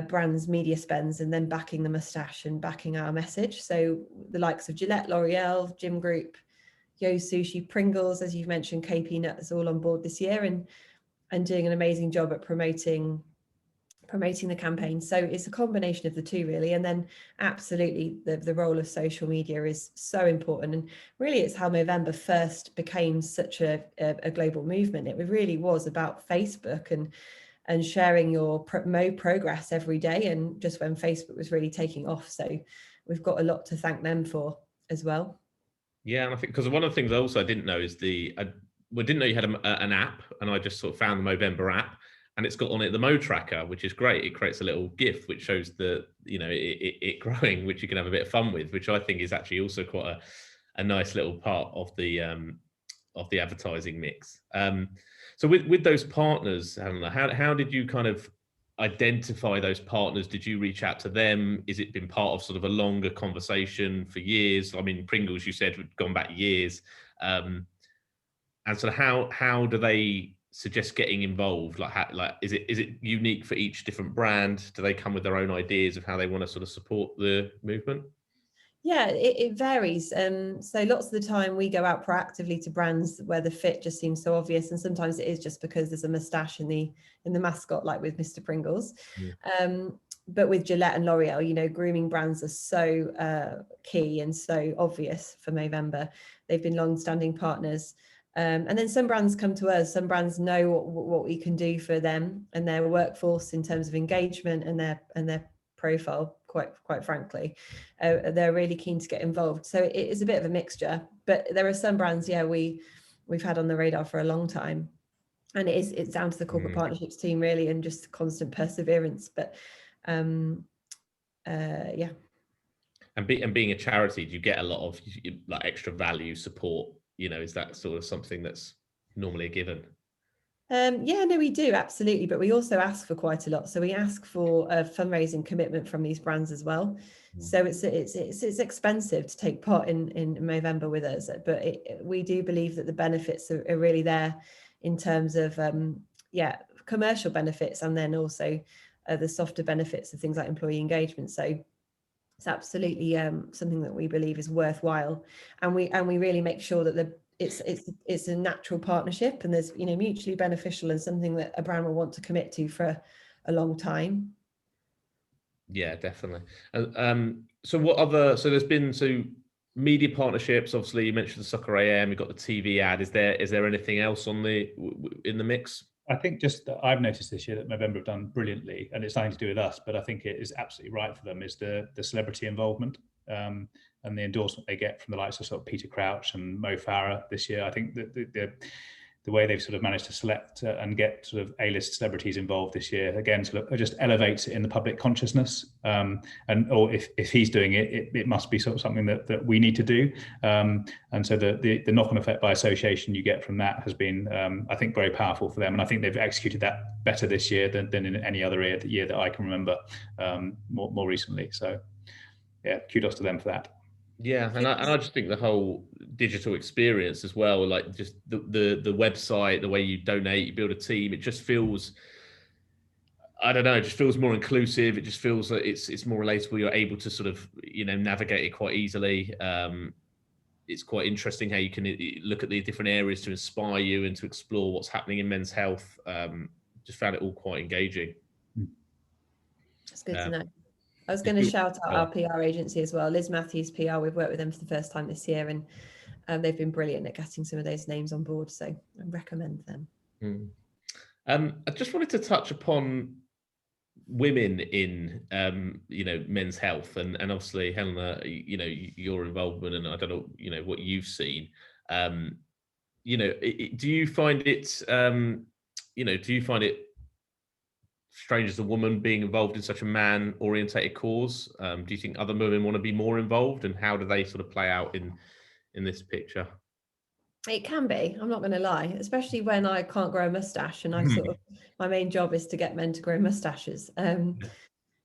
brands' media spends and then backing the moustache and backing our message. So the likes of Gillette, L'Oreal, Gym Group, Yo Sushi, Pringles, as you've mentioned, KP Nuts, all on board this year and doing an amazing job at promoting the campaign. So it's a combination of the two really. And then absolutely the role of social media is so important. And really it's how Movember first became such a global movement. It really was about Facebook and sharing your progress every day, and just when Facebook was really taking off. So we've got a lot to thank them for as well. Yeah, and I think because one of the things I also didn't know is didn't know you had an app, and I just sort of found the Movember app, and it's got on it the Mo Tracker, which is great. It creates a little GIF which shows it growing, which you can have a bit of fun with, which I think is actually also quite a nice little part of the advertising mix. So with those partners, Helena, how did you kind of identify those partners? Did you reach out to them? Is it been part of sort of a longer conversation for years? I mean, Pringles, you said, had gone back years. And so how do they suggest getting involved? Is it unique for each different brand? Do they come with their own ideas of how they want to sort of support the movement? Yeah, it varies. So lots of the time we go out proactively to brands where the fit just seems so obvious, and sometimes it is just because there's a moustache in the mascot, like with Mr. Pringles. Yeah. But with Gillette and L'Oreal, you know, grooming brands are so key and so obvious for Movember. They've been long-standing partners. And then some brands come to us. Some brands know what we can do for them and their workforce in terms of engagement and their profile. Quite frankly, they're really keen to get involved. So it is a bit of a mixture. But there are some brands, yeah, we've had on the radar for a long time, and it's down to the corporate partnerships team really, and just constant perseverance. But yeah. And being a charity, do you get a lot of like extra value support? You know, is that sort of something that's normally a given? Yeah, no, we do, absolutely. But we also ask for quite a lot. So we ask for a fundraising commitment from these brands as well. So it's expensive to take part in Movember with us, but we do believe that the benefits are really there in terms of commercial benefits, and then also the softer benefits of things like employee engagement. So it's absolutely something that we believe is worthwhile, and we really make sure that it's a natural partnership, and there's, you know, mutually beneficial and something that a brand will want to commit to for a long time. Yeah, definitely. So there's been media partnerships. Obviously, you mentioned the Soccer AM. You've got the TV ad. Is there anything else in the mix? I think just that I've noticed this year that Movember have done brilliantly, and it's nothing to do with us, but I think it is absolutely right for them, is the celebrity involvement. And the endorsement they get from the likes of sort of Peter Crouch and Mo Farah this year. I think that the way they've sort of managed to select and get sort of A-list celebrities involved this year, again, sort of just elevates it in the public consciousness. Or if he's doing it, it must be sort of something that we need to do. And so the knock-on effect by association you get from that has been, I think, very powerful for them. And I think they've executed that better this year than in any other year that I can remember more recently. So yeah, kudos to them for that. Yeah, and I just think the whole digital experience as well, like just the website, the way you donate, you build a team, it just feels, I don't know, it just feels more inclusive. It just feels like it's more relatable. You're able to sort of, you know, navigate it quite easily. It's quite interesting how you can look at the different areas to inspire you and to explore what's happening in men's health. Just found it all quite engaging. That's good to know. I was going to shout out our PR agency as well, Liz Matthews PR. We've worked with them for the first time this year, and they've been brilliant at getting some of those names on board. So I recommend them. I just wanted to touch upon women in men's health, and obviously, Helena, your involvement, and I don't know what you've seen. Do you find it strange as a woman being involved in such a man orientated cause? Do you think other women want to be more involved, and how do they sort of play out in this picture? It can be, I'm not going to lie, especially when I can't grow a mustache, and my main job is to get men to grow mustaches.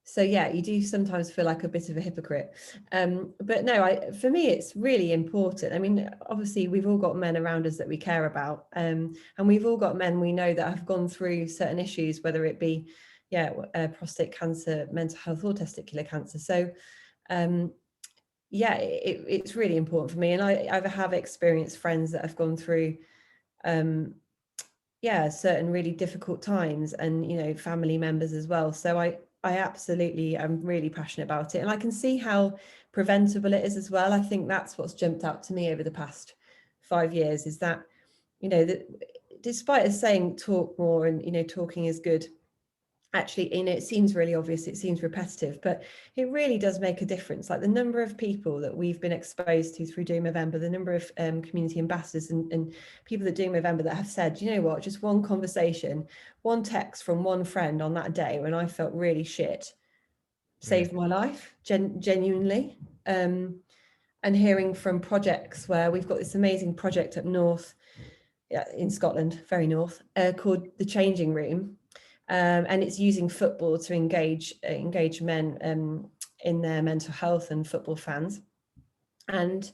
So yeah, you do sometimes feel like a bit of a hypocrite. But no, for me, it's really important. I mean, obviously we've all got men around us that we care about. And we've all got men we know that have gone through certain issues, whether it be, prostate cancer, mental health, or testicular cancer. So it's really important for me. And I have experienced friends that have gone through certain really difficult times, and family members as well. So I absolutely am really passionate about it, and I can see how preventable it is as well. I think that's what's jumped out to me over the past 5 years, is that that despite us saying talk more, and talking is good, actually it seems really obvious, it seems repetitive, but it really does make a difference. Like the number of people that we've been exposed to through Do Movember, the number of community ambassadors and people that Do Movember that have said, you know what, just one conversation, one text from one friend on that day when I felt really shit saved my life, genuinely. And hearing from projects where we've got this amazing project up north in Scotland, very north, called The Changing Room. And it's using football to engage men in their mental health, and football fans. And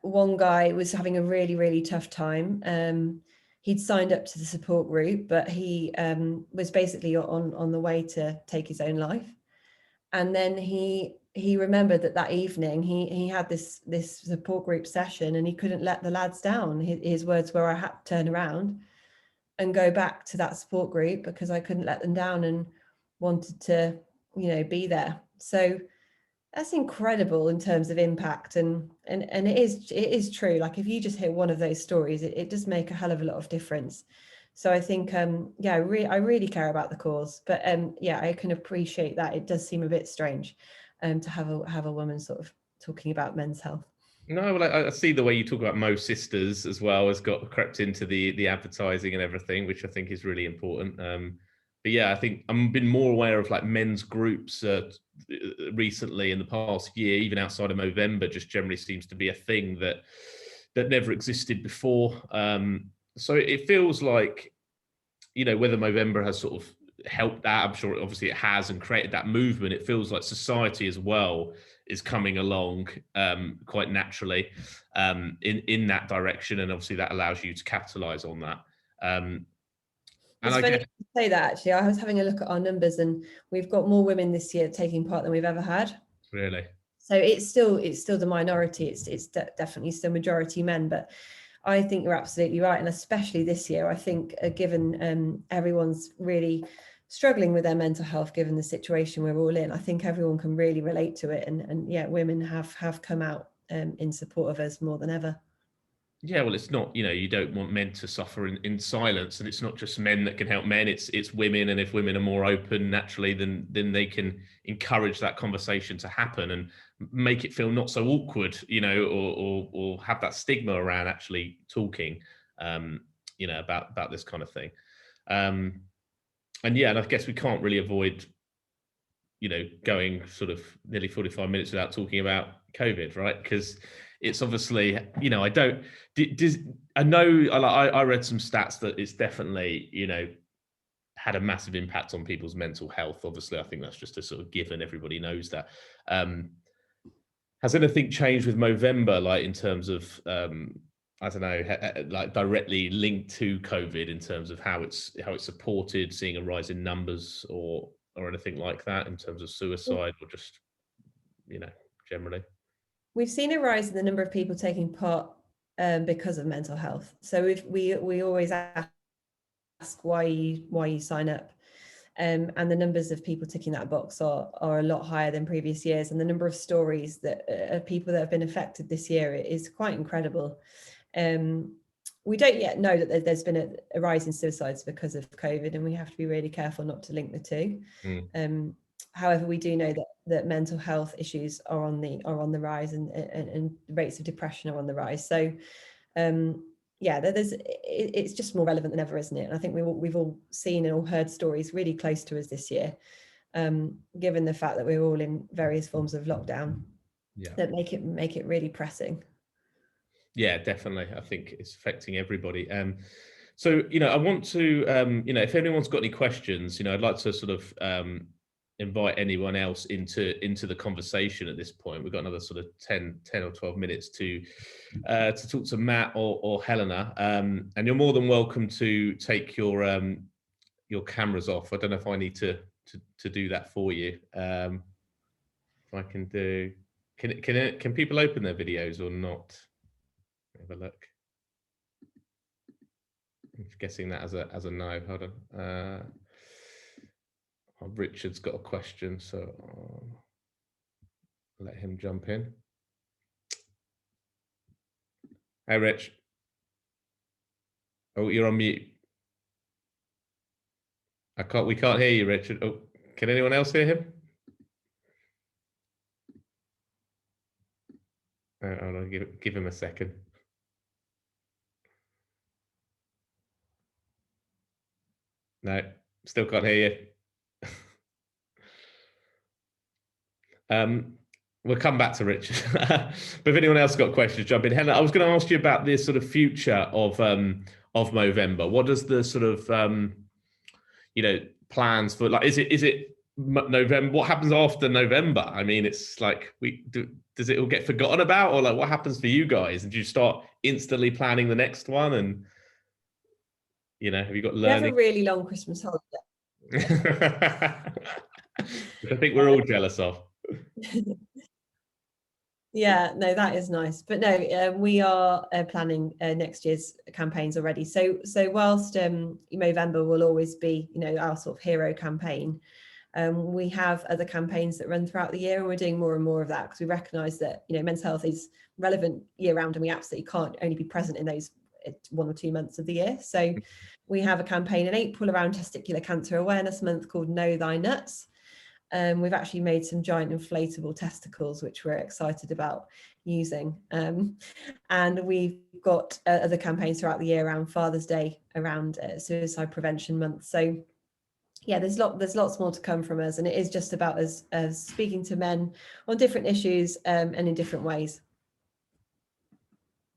one guy was having a really, really tough time. He'd signed up to the support group, but he was basically on the way to take his own life. And then he remembered that evening he had this support group session, and he couldn't let the lads down. His words were, "I had to turn around and go back to that support group because I couldn't let them down and wanted to, be there." So that's incredible in terms of impact. And it is true. Like if you just hear one of those stories, it does make a hell of a lot of difference. So I think, I really care about the cause, but I can appreciate that it does seem a bit strange to have a woman sort of talking about men's health. No, well, I see the way you talk about Mo Sisters as well has got crept into the advertising and everything, which I think is really important. But yeah, I think I've been more aware of like men's groups recently in the past year, even outside of Movember, just generally seems to be a thing that never existed before. So it feels like, whether Movember has sort of helped that, I'm sure obviously it has, and created that movement. It feels like society as well is coming along quite naturally in that direction, and obviously that allows you to capitalize on that. It's funny to say that, actually. I was having a look at our numbers, and we've got more women this year taking part than we've ever had. Really? So it's still the minority. It's definitely still majority men, but I think you're absolutely right. And especially this year, I think given everyone's really struggling with their mental health, given the situation we're all in, I think everyone can really relate to it. And women have come out in support of us more than ever. Yeah, well, it's not, you don't want men to suffer in silence, and it's not just men that can help men, it's women. And if women are more open naturally, then they can encourage that conversation to happen and make it feel not so awkward, or have that stigma around actually talking, about this kind of thing. And I guess we can't really avoid, going sort of nearly 45 minutes without talking about COVID, right? Because it's obviously, I read some stats that it's definitely, had a massive impact on people's mental health. Obviously, I think that's just a sort of given. Everybody knows that. Has anything changed with Movember, like in terms of, I don't know, like directly linked to COVID in terms of how it's supported, seeing a rise in numbers or anything like that in terms of suicide or just, generally? We've seen a rise in the number of people taking part because of mental health. So we always ask why you sign up. And the numbers of people ticking that box are a lot higher than previous years. And the number of stories that people that have been affected this year is quite incredible. We don't yet know that there's been a rise in suicides because of COVID, and we have to be really careful not to link the two. However, we do know that mental health issues are on the rise, and rates of depression are on the rise. So it's just more relevant than ever, isn't it? And I think we've all seen and all heard stories really close to us this year, given the fact that we're all in various forms of lockdown, that make it really pressing. Yeah, definitely. I think it's affecting everybody. So, I want to, if anyone's got any questions, I'd like to sort of invite anyone else into the conversation at this point. We've got another sort of 10 or 12 minutes to talk to Matt or Helena. And you're more than welcome to take your cameras off. I don't know if I need to do that for you. If I can do, can people open their videos or not? Have a look. I'm guessing that as a no. Hold on. Richard's got a question, so I'll let him jump in. Hey, Rich. Oh, you're on mute. We can't hear you, Richard. Oh, can anyone else hear him? I'll give him a second. No, still can't hear you. We'll come back to Richard. But if anyone else got questions, jump in. Helen, I was going to ask you about this sort of future of Movember. What does the sort of plans for, like, is it November? What happens after November? I mean, it's like does it all get forgotten about, or like what happens for you guys? And do you start instantly planning the next one? And have you got learning? We have a really long Christmas holiday. I think we're all jealous of. Yeah, no, that is nice. But no, we are planning next year's campaigns already. So whilst Movember will always be, our sort of hero campaign, we have other campaigns that run throughout the year, and we're doing more and more of that because we recognise that mental health is relevant year round, and we absolutely can't only be present in those 1 or 2 months of the year. So we have a campaign in April around Testicular Cancer Awareness Month called Know Thy Nuts. We've actually made some giant inflatable testicles, which we're excited about using. And we've got other campaigns throughout the year around Father's Day, around Suicide Prevention Month. So yeah, there's lots more to come from us, and it is just about us speaking to men on different issues and in different ways.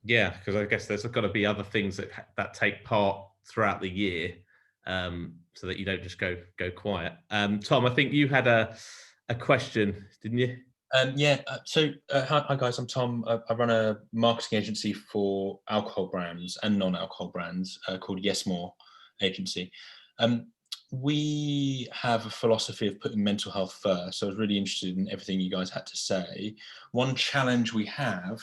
Yeah, because I guess there's got to be other things that take part throughout the year, so that you don't just go quiet. Tom, I think you had a question, didn't you? So hi guys, I'm Tom. I run a marketing agency for alcohol brands and non-alcohol brands called Yes More Agency. We have a philosophy of putting mental health first. So I was really interested in everything you guys had to say. One challenge we have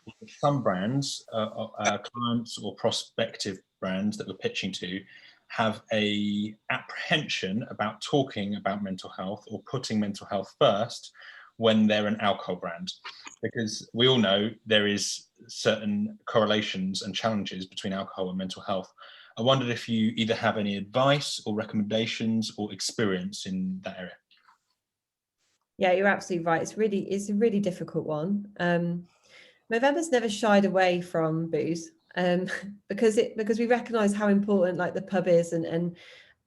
with some brands, clients or prospective brands that we're pitching to, have a apprehension about talking about mental health or putting mental health first when they're an alcohol brand, because we all know there is certain correlations and challenges between alcohol and mental health. I wondered if you either have any advice or recommendations or experience in that area. Yeah, you're absolutely right. It's a really difficult one. Movember's never shied away from booze, because we recognise how important like the pub is, and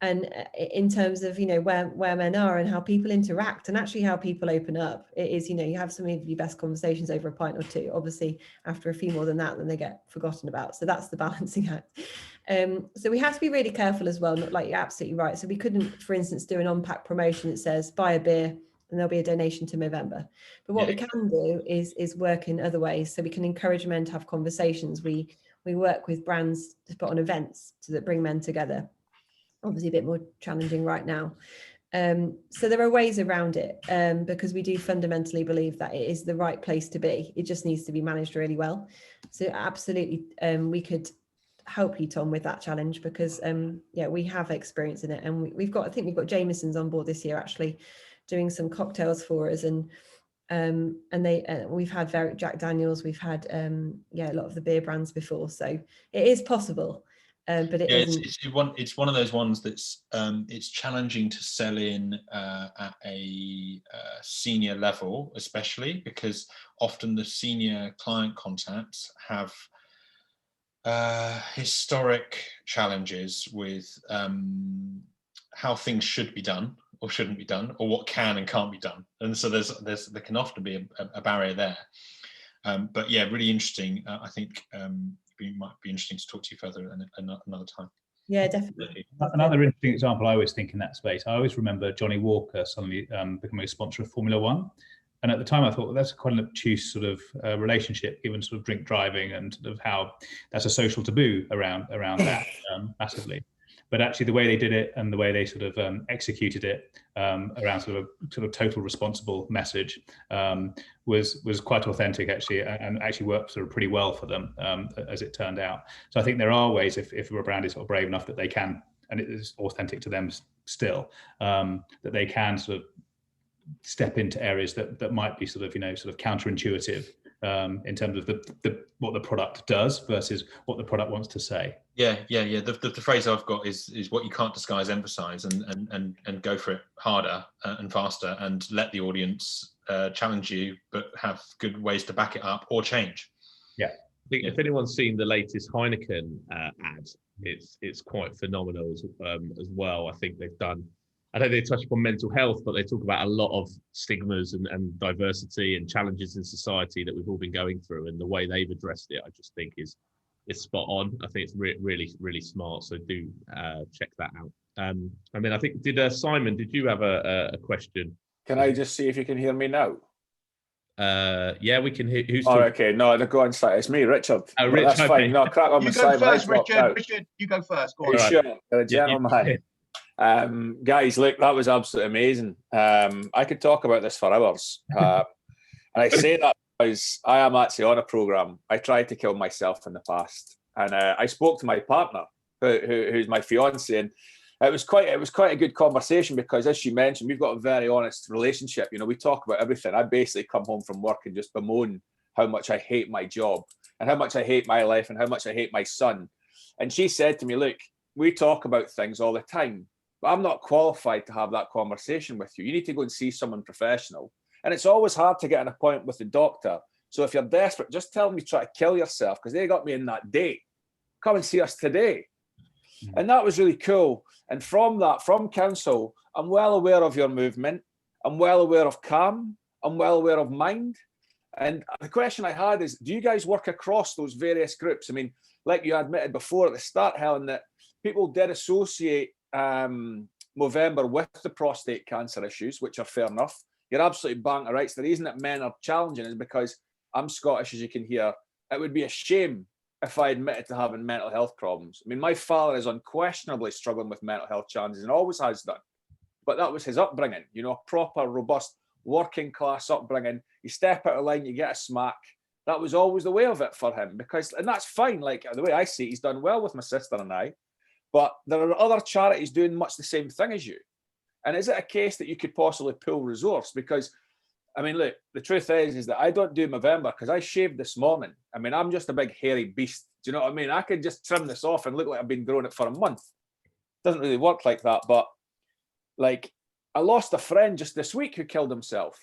in terms of where men are and how people interact and actually how people open up. It is you have some of your best conversations over a pint or two. Obviously, after a few more than that, then they get forgotten about. So that's the balancing act. So we have to be really careful as well. Not like you're absolutely right. So we couldn't, for instance, do an on-pack promotion that says buy a beer and there'll be a donation to Movember. But what we can do is work in other ways. So we can encourage men to have conversations. We work with brands to put on events that bring men together. Obviously a bit more challenging right now. So there are ways around it, because we do fundamentally believe that it is the right place to be. It just needs to be managed really well. So absolutely, we could help you, Tom, with that challenge, because yeah, we have experience in it, and we've got, I think we've got Jameson's on board this year actually doing some cocktails for us, and they we've had Jack Daniels, we've had yeah, a lot of the beer brands before, so it is possible. But it isn't. It's one of those ones that's it's challenging to sell in at a senior level, especially because often the senior client contacts have historic challenges with how things should be done or shouldn't be done, or what can and can't be done, and so there can often be a barrier there. But yeah, really interesting. I think it might be interesting to talk to you further another time. Yeah, definitely. Another interesting example I always think in that space, I always remember Johnny Walker suddenly becoming a sponsor of Formula One. And at the time I thought, well, that's quite an obtuse sort of relationship, given sort of drink driving and sort of how that's a social taboo around that massively. But actually the way they did it and the way they sort of executed it around sort of total responsible message was quite authentic actually, and actually worked sort of pretty well for them as it turned out. So I think there are ways, if a brand is sort of brave enough that they can, and it is authentic to them still, that they can sort of step into areas that might be sort of counterintuitive in terms of what the product does versus what the product wants to say. Yeah. The phrase I've got is what you can't disguise, emphasize, and go for it harder and faster, and let the audience challenge you, but have good ways to back it up or change. Yeah, I think if anyone's seen the latest Heineken ad, it's quite phenomenal as well. I think they've done. I know they touch upon mental health, but they talk about a lot of stigmas and diversity and challenges in society that we've all been going through, and the way they've addressed it, I just think is spot on. I think it's really smart. So do check that out. And then I think, Simon, did you have a question? Can I just see if you can hear me now? Yeah, we can hear. Who's okay. No, go on. It's me, Richard. Oh, Rich, that's fine. No, crack on. You go first, Richard. Richard, you go first. Go on. Right. Sure, you're a gentleman. Guys, look, that was absolutely amazing. I could talk about this for hours. And I say that because I am actually on a programme. I tried to kill myself in the past. And I spoke to my partner, who's my fiance, and it was quite a good conversation, because, as she mentioned, we've got a very honest relationship. We talk about everything. I basically come home from work and just bemoan how much I hate my job and how much I hate my life and how much I hate my son. And she said to me, look, we talk about things all the time, but I'm not qualified to have that conversation with you. You need to go and see someone professional. And it's always hard to get an appointment with the doctor. So if you're desperate, just tell them you try to kill yourself, because they got me in that date. Come and see us today. And that was really cool. And from council, I'm well aware of your movement. I'm well aware of Calm. I'm well aware of Mind. And the question I had is, do you guys work across those various groups? I mean, like you admitted before at the start, Helen, that people did associate Movember with the prostate cancer issues, which are fair enough. You're absolutely bang right. It's the reason that men are challenging is because I'm Scottish, as you can hear. It would be a shame if I admitted to having mental health problems. I mean, my father is unquestionably struggling with mental health challenges and always has done. But that was his upbringing, a proper, robust, working class upbringing. You step out of line, you get a smack. That was always the way of it for him, and that's fine. Like, the way I see it, he's done well with my sister and I. But there are other charities doing much the same thing as you. And is it a case that you could possibly pull resource? Because, I mean, look, the truth is that I don't do Movember because I shaved this morning. I mean, I'm just a big hairy beast. Do you know what I mean? I could just trim this off and look like I've been growing it for a month. It doesn't really work like that. But, like, I lost a friend just this week who killed himself.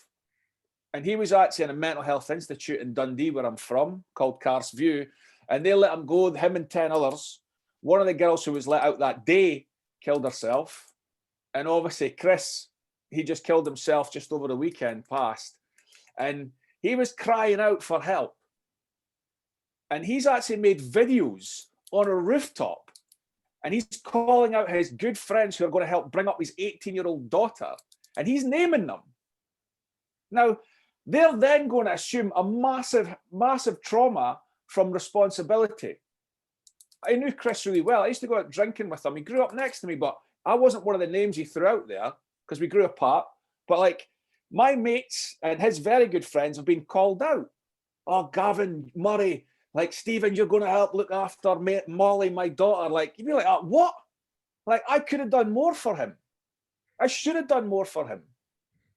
And he was actually in a mental health institute in Dundee, where I'm from, called Carsview. And they let him go, him and 10 others. One of the girls who was let out that day killed herself. And obviously Chris, he just killed himself just over the weekend past. And he was crying out for help. And he's actually made videos on a rooftop. And he's calling out his good friends who are going to help bring up his 18-year-old daughter. And he's naming them. Now, they're then going to assume a massive, massive trauma from responsibility. I knew Chris really well. I used to go out drinking with him. He grew up next to me, but I wasn't one of the names he threw out there because we grew apart. But like, my mates and his very good friends have been called out. Oh, Gavin Murray, like, Stephen, you're going to help look after Molly, my daughter. Like, you'd be like, what? Like, I could have done more for him. I should have done more for him.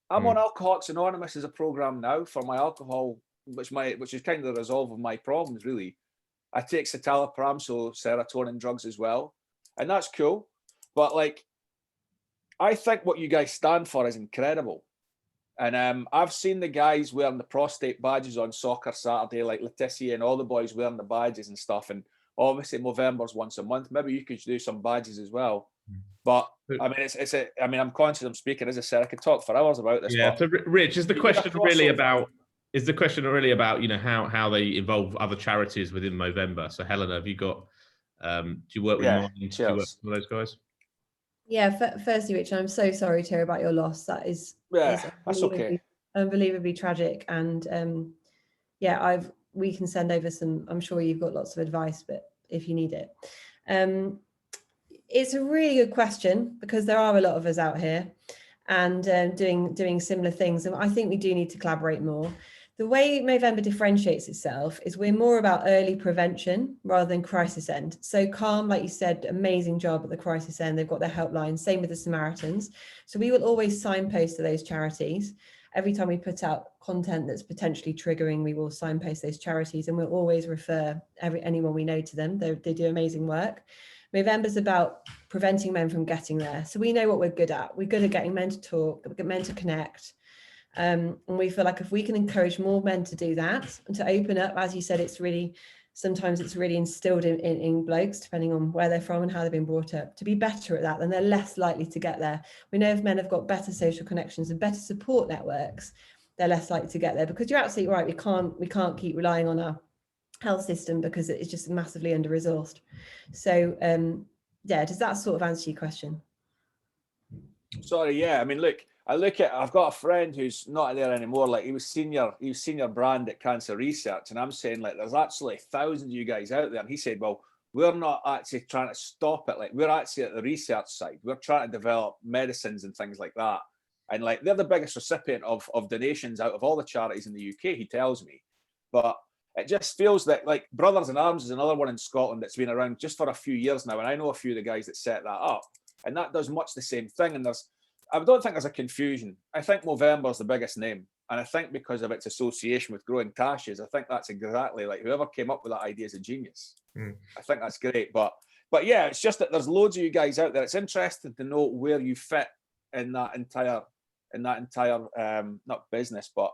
I'm on Alcoholics Anonymous as a program now for my alcohol, which is kind of the resolve of my problems, really. I take citalopram, so serotonin drugs as well. And that's cool. But like, I think what you guys stand for is incredible. And I've seen the guys wearing the prostate badges on Soccer Saturday, like Letitia and all the boys wearing the badges and stuff. And obviously Movember's once a month. Maybe you could do some badges as well. But I mean, I'm conscious I'm speaking, as I said, I could talk for hours about this. Yeah. So Rich, is the question really about, you know, how they involve other charities within Movember? So Helena, have you got, do you work with Marnie? Do you work with those guys? Yeah, firstly, Richard, I'm so sorry to hear about your loss. That is, that's okay. Unbelievably tragic. And we can send over some, I'm sure you've got lots of advice, but if you need it. It's a really good question, because there are a lot of us out here and doing similar things. And I think we do need to collaborate more. The way Movember differentiates itself is we're more about early prevention rather than crisis end. So Calm, like you said, amazing job at the crisis end. They've got their helpline, same with the Samaritans. So we will always signpost to those charities. Every time we put out content that's potentially triggering, we will signpost those charities, and we'll always refer anyone we know to them. They do amazing work. Movember's about preventing men from getting there. So we know what we're good at. We're good at getting men to talk, men to connect. And we feel like if we can encourage more men to do that and to open up, as you said, sometimes it's really instilled in blokes, depending on where they're from and how they've been brought up, to be better at that, then they're less likely to get there. We know if men have got better social connections and better support networks, they're less likely to get there, because you're absolutely right. We can't keep relying on our health system because it's just massively under-resourced. So does that sort of answer your question? Sorry, yeah. I mean, look, I've got a friend who's not there anymore. Like, he was senior brand at Cancer Research, and I'm saying, like, there's actually thousands of you guys out there. And he said, well, we're not actually trying to stop it. Like, we're actually at the research side. We're trying to develop medicines and things like that. And like, they're the biggest recipient of donations out of all the charities in the UK, he tells me. But it just feels that, like, Brothers in Arms is another one in Scotland that's been around just for a few years now. And I know a few of the guys that set that up, and that does much the same thing. And I don't think there's a confusion. I think Movember's the biggest name. And I think because of its association with growing tashes, I think that's exactly, like, whoever came up with that idea is a genius. I think that's great. But yeah, it's just that there's loads of you guys out there. It's interesting to know where you fit in that entire not business, but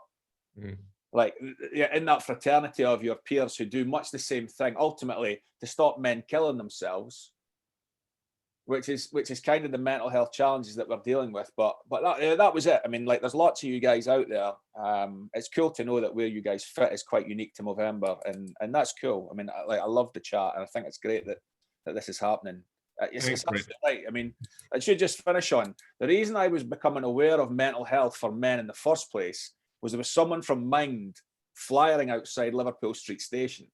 like, yeah, in that fraternity of your peers who do much the same thing, ultimately to stop men killing themselves, which is kind of the mental health challenges that we're dealing with. But that was it. I mean, like, there's lots of you guys out there. It's cool to know that where you guys fit is quite unique to Movember, and that's cool. I mean, I love the chat, and I think it's great that this is happening. It's absolutely right. I mean, I should just finish on the reason I was becoming aware of mental health for men in the first place was there was someone from Mind flying outside Liverpool Street Station.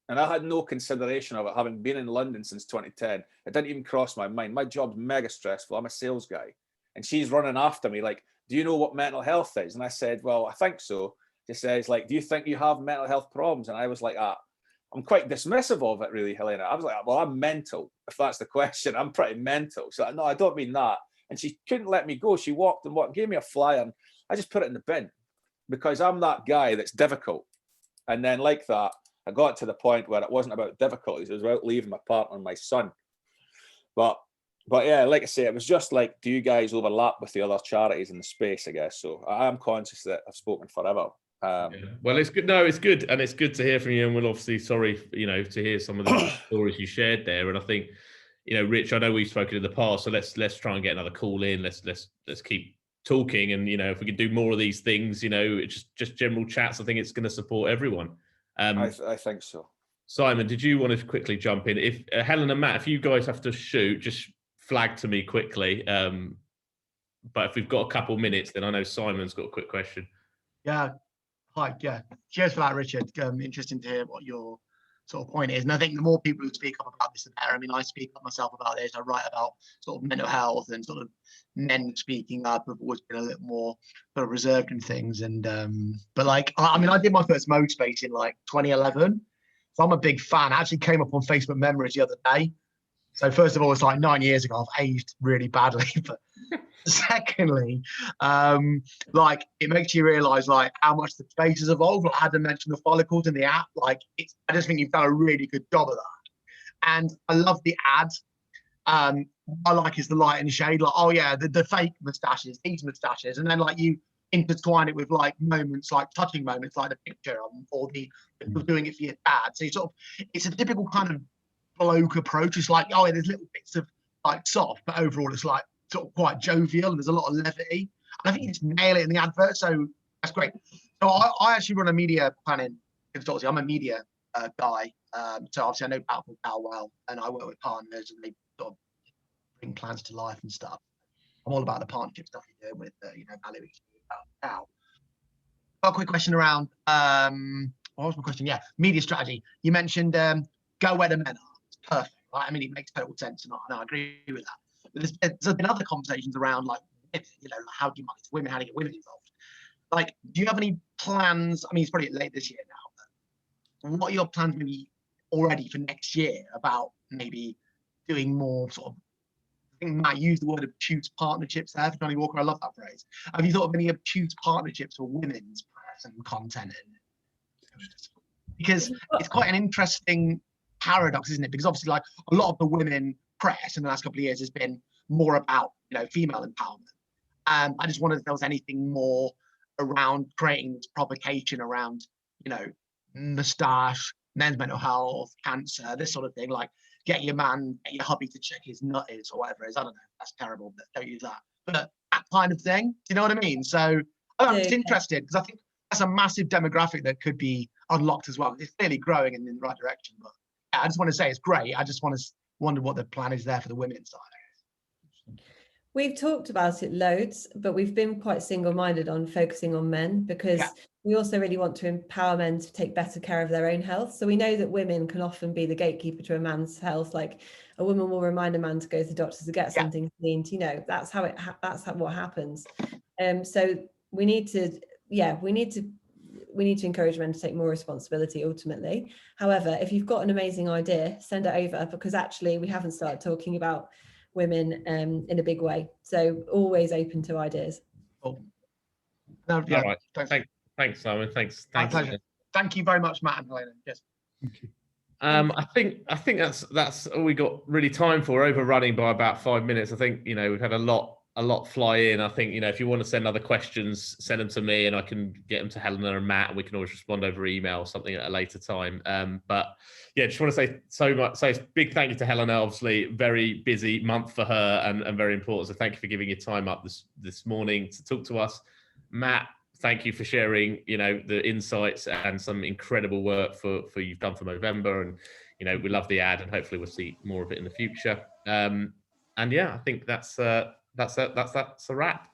And I had no consideration of it, having been in London since 2010. It didn't even cross my mind. My job's mega stressful. I'm a sales guy. And she's running after me like, do you know what mental health is? And I said, well, I think so. She says, like, do you think you have mental health problems? And I was like, I'm quite dismissive of it, really, Helena. I was like, well, I'm mental, if that's the question. I'm pretty mental. So no, I don't mean that. And she couldn't let me go. She walked and gave me a flyer, and I just put it in the bin because I'm that guy that's difficult. And then like that, I got to the point where it wasn't about difficulties. It was about leaving my partner and my son. But yeah, like I say, it was just like, do you guys overlap with the other charities in the space, I guess? So I am conscious that I've spoken forever. Well, it's good. No, it's good. And it's good to hear from you. And we're obviously sorry, to hear some of the stories you shared there. And I think, Rich, I know we've spoken in the past, so let's try and get another call in. Let's keep talking. And, if we can do more of these things, just general chats, I think it's going to support everyone. I think so. Simon, did you want to quickly jump in? If Helen and Matt, if you guys have to shoot, just flag to me quickly. But if we've got a couple minutes, then I know Simon's got a quick question. Yeah. Hi. Yeah. Cheers for that, Richard. Interesting to hear what your sort of point is. And I think the more people who speak up about this, the better. I mean, I speak up myself about this. I write about sort of mental health, and sort of men speaking up have always been a little more sort of reserved in things. And but like, I mean, I did my first Mode Space in like 2011. So I'm a big fan. I actually came up on Facebook Memories the other day. So first of all, it's like 9 years ago. I've aged really badly, but secondly, like it makes you realise like how much the space has evolved. Like Adam mentioned the follicles in the app. Like I just think you've done a really good job of that. And I love the ad. I like is the light and shade. Like, oh yeah, the fake moustaches, these moustaches, and then like you intertwine it with like moments, like touching moments, like the picture or the doing it for your dad. So you sort of, it's a typical kind of bloke approach. It's like, oh yeah, there's little bits of like soft, but overall it's like sort of quite jovial, and there's a lot of levity. And I think you just nail it in the advert, so that's great. So I actually run a media planning consultancy. I'm a media guy, so obviously I know Battlefield Cal well, and I work with partners, and they sort of bring plans to life and stuff. I'm all about the partnership stuff you're doing with Value Cal. Got a quick question around what was my question? Yeah, media strategy. You mentioned go where the men are. It's perfect, right? I mean, it makes total sense, and I agree with that. But there's been other conversations around like, how do you market to women? How do you get women involved? Like, do you have any plans? I mean, it's probably late this year now, but what are your plans maybe already for next year about maybe doing more sort of, I think Matt used the word obtuse partnerships there for Johnny Walker. I love that phrase. Have you thought of any obtuse partnerships for women's press and content? Because it's quite an interesting paradox, isn't it? Because obviously, like a lot of the women press in the last couple of years has been more about female empowerment. I just wondered if there was anything more around creating this provocation around moustache, men's mental health, cancer, this sort of thing. Like get your hubby to check his nut is or whatever it is. I don't know. That's terrible, but don't use that. But that kind of thing. Do you know what I mean? So I'm just interested because I think that's a massive demographic that could be unlocked as well. It's clearly growing in the right direction. But yeah, I just want to say it's great. I just wonder what the plan is there for the women's side. We've talked about it loads, but we've been quite single-minded on focusing on men because we also really want to empower men to take better care of their own health. So we know that women can often be the gatekeeper to a man's health. Like a woman will remind a man to go to the doctor to get something cleaned. That's how what happens. So we need to encourage men to take more responsibility ultimately. However, if you've got an amazing idea, send it over, because actually we haven't started talking about women in a big way. So always open to ideas. Cool. All right. Thanks, Simon. Thanks. My pleasure. Thank you very much, Matt and Helena. Yes. Thank you. I think that's all we got really time for. Overrunning by about 5 minutes. I think we've had a lot fly in. I think if you want to send other questions, send them to me, and I can get them to Helena and Matt, and we can always respond over email or something at a later time. But yeah, just want to say a big thank you to Helena. Obviously, very busy month for her and very important. So thank you for giving your time up this morning to talk to us. Matt, thank you for sharing the insights and some incredible work for you've done for Movember, and we love the ad, and hopefully we'll see more of it in the future. And yeah, I think that's a wrap.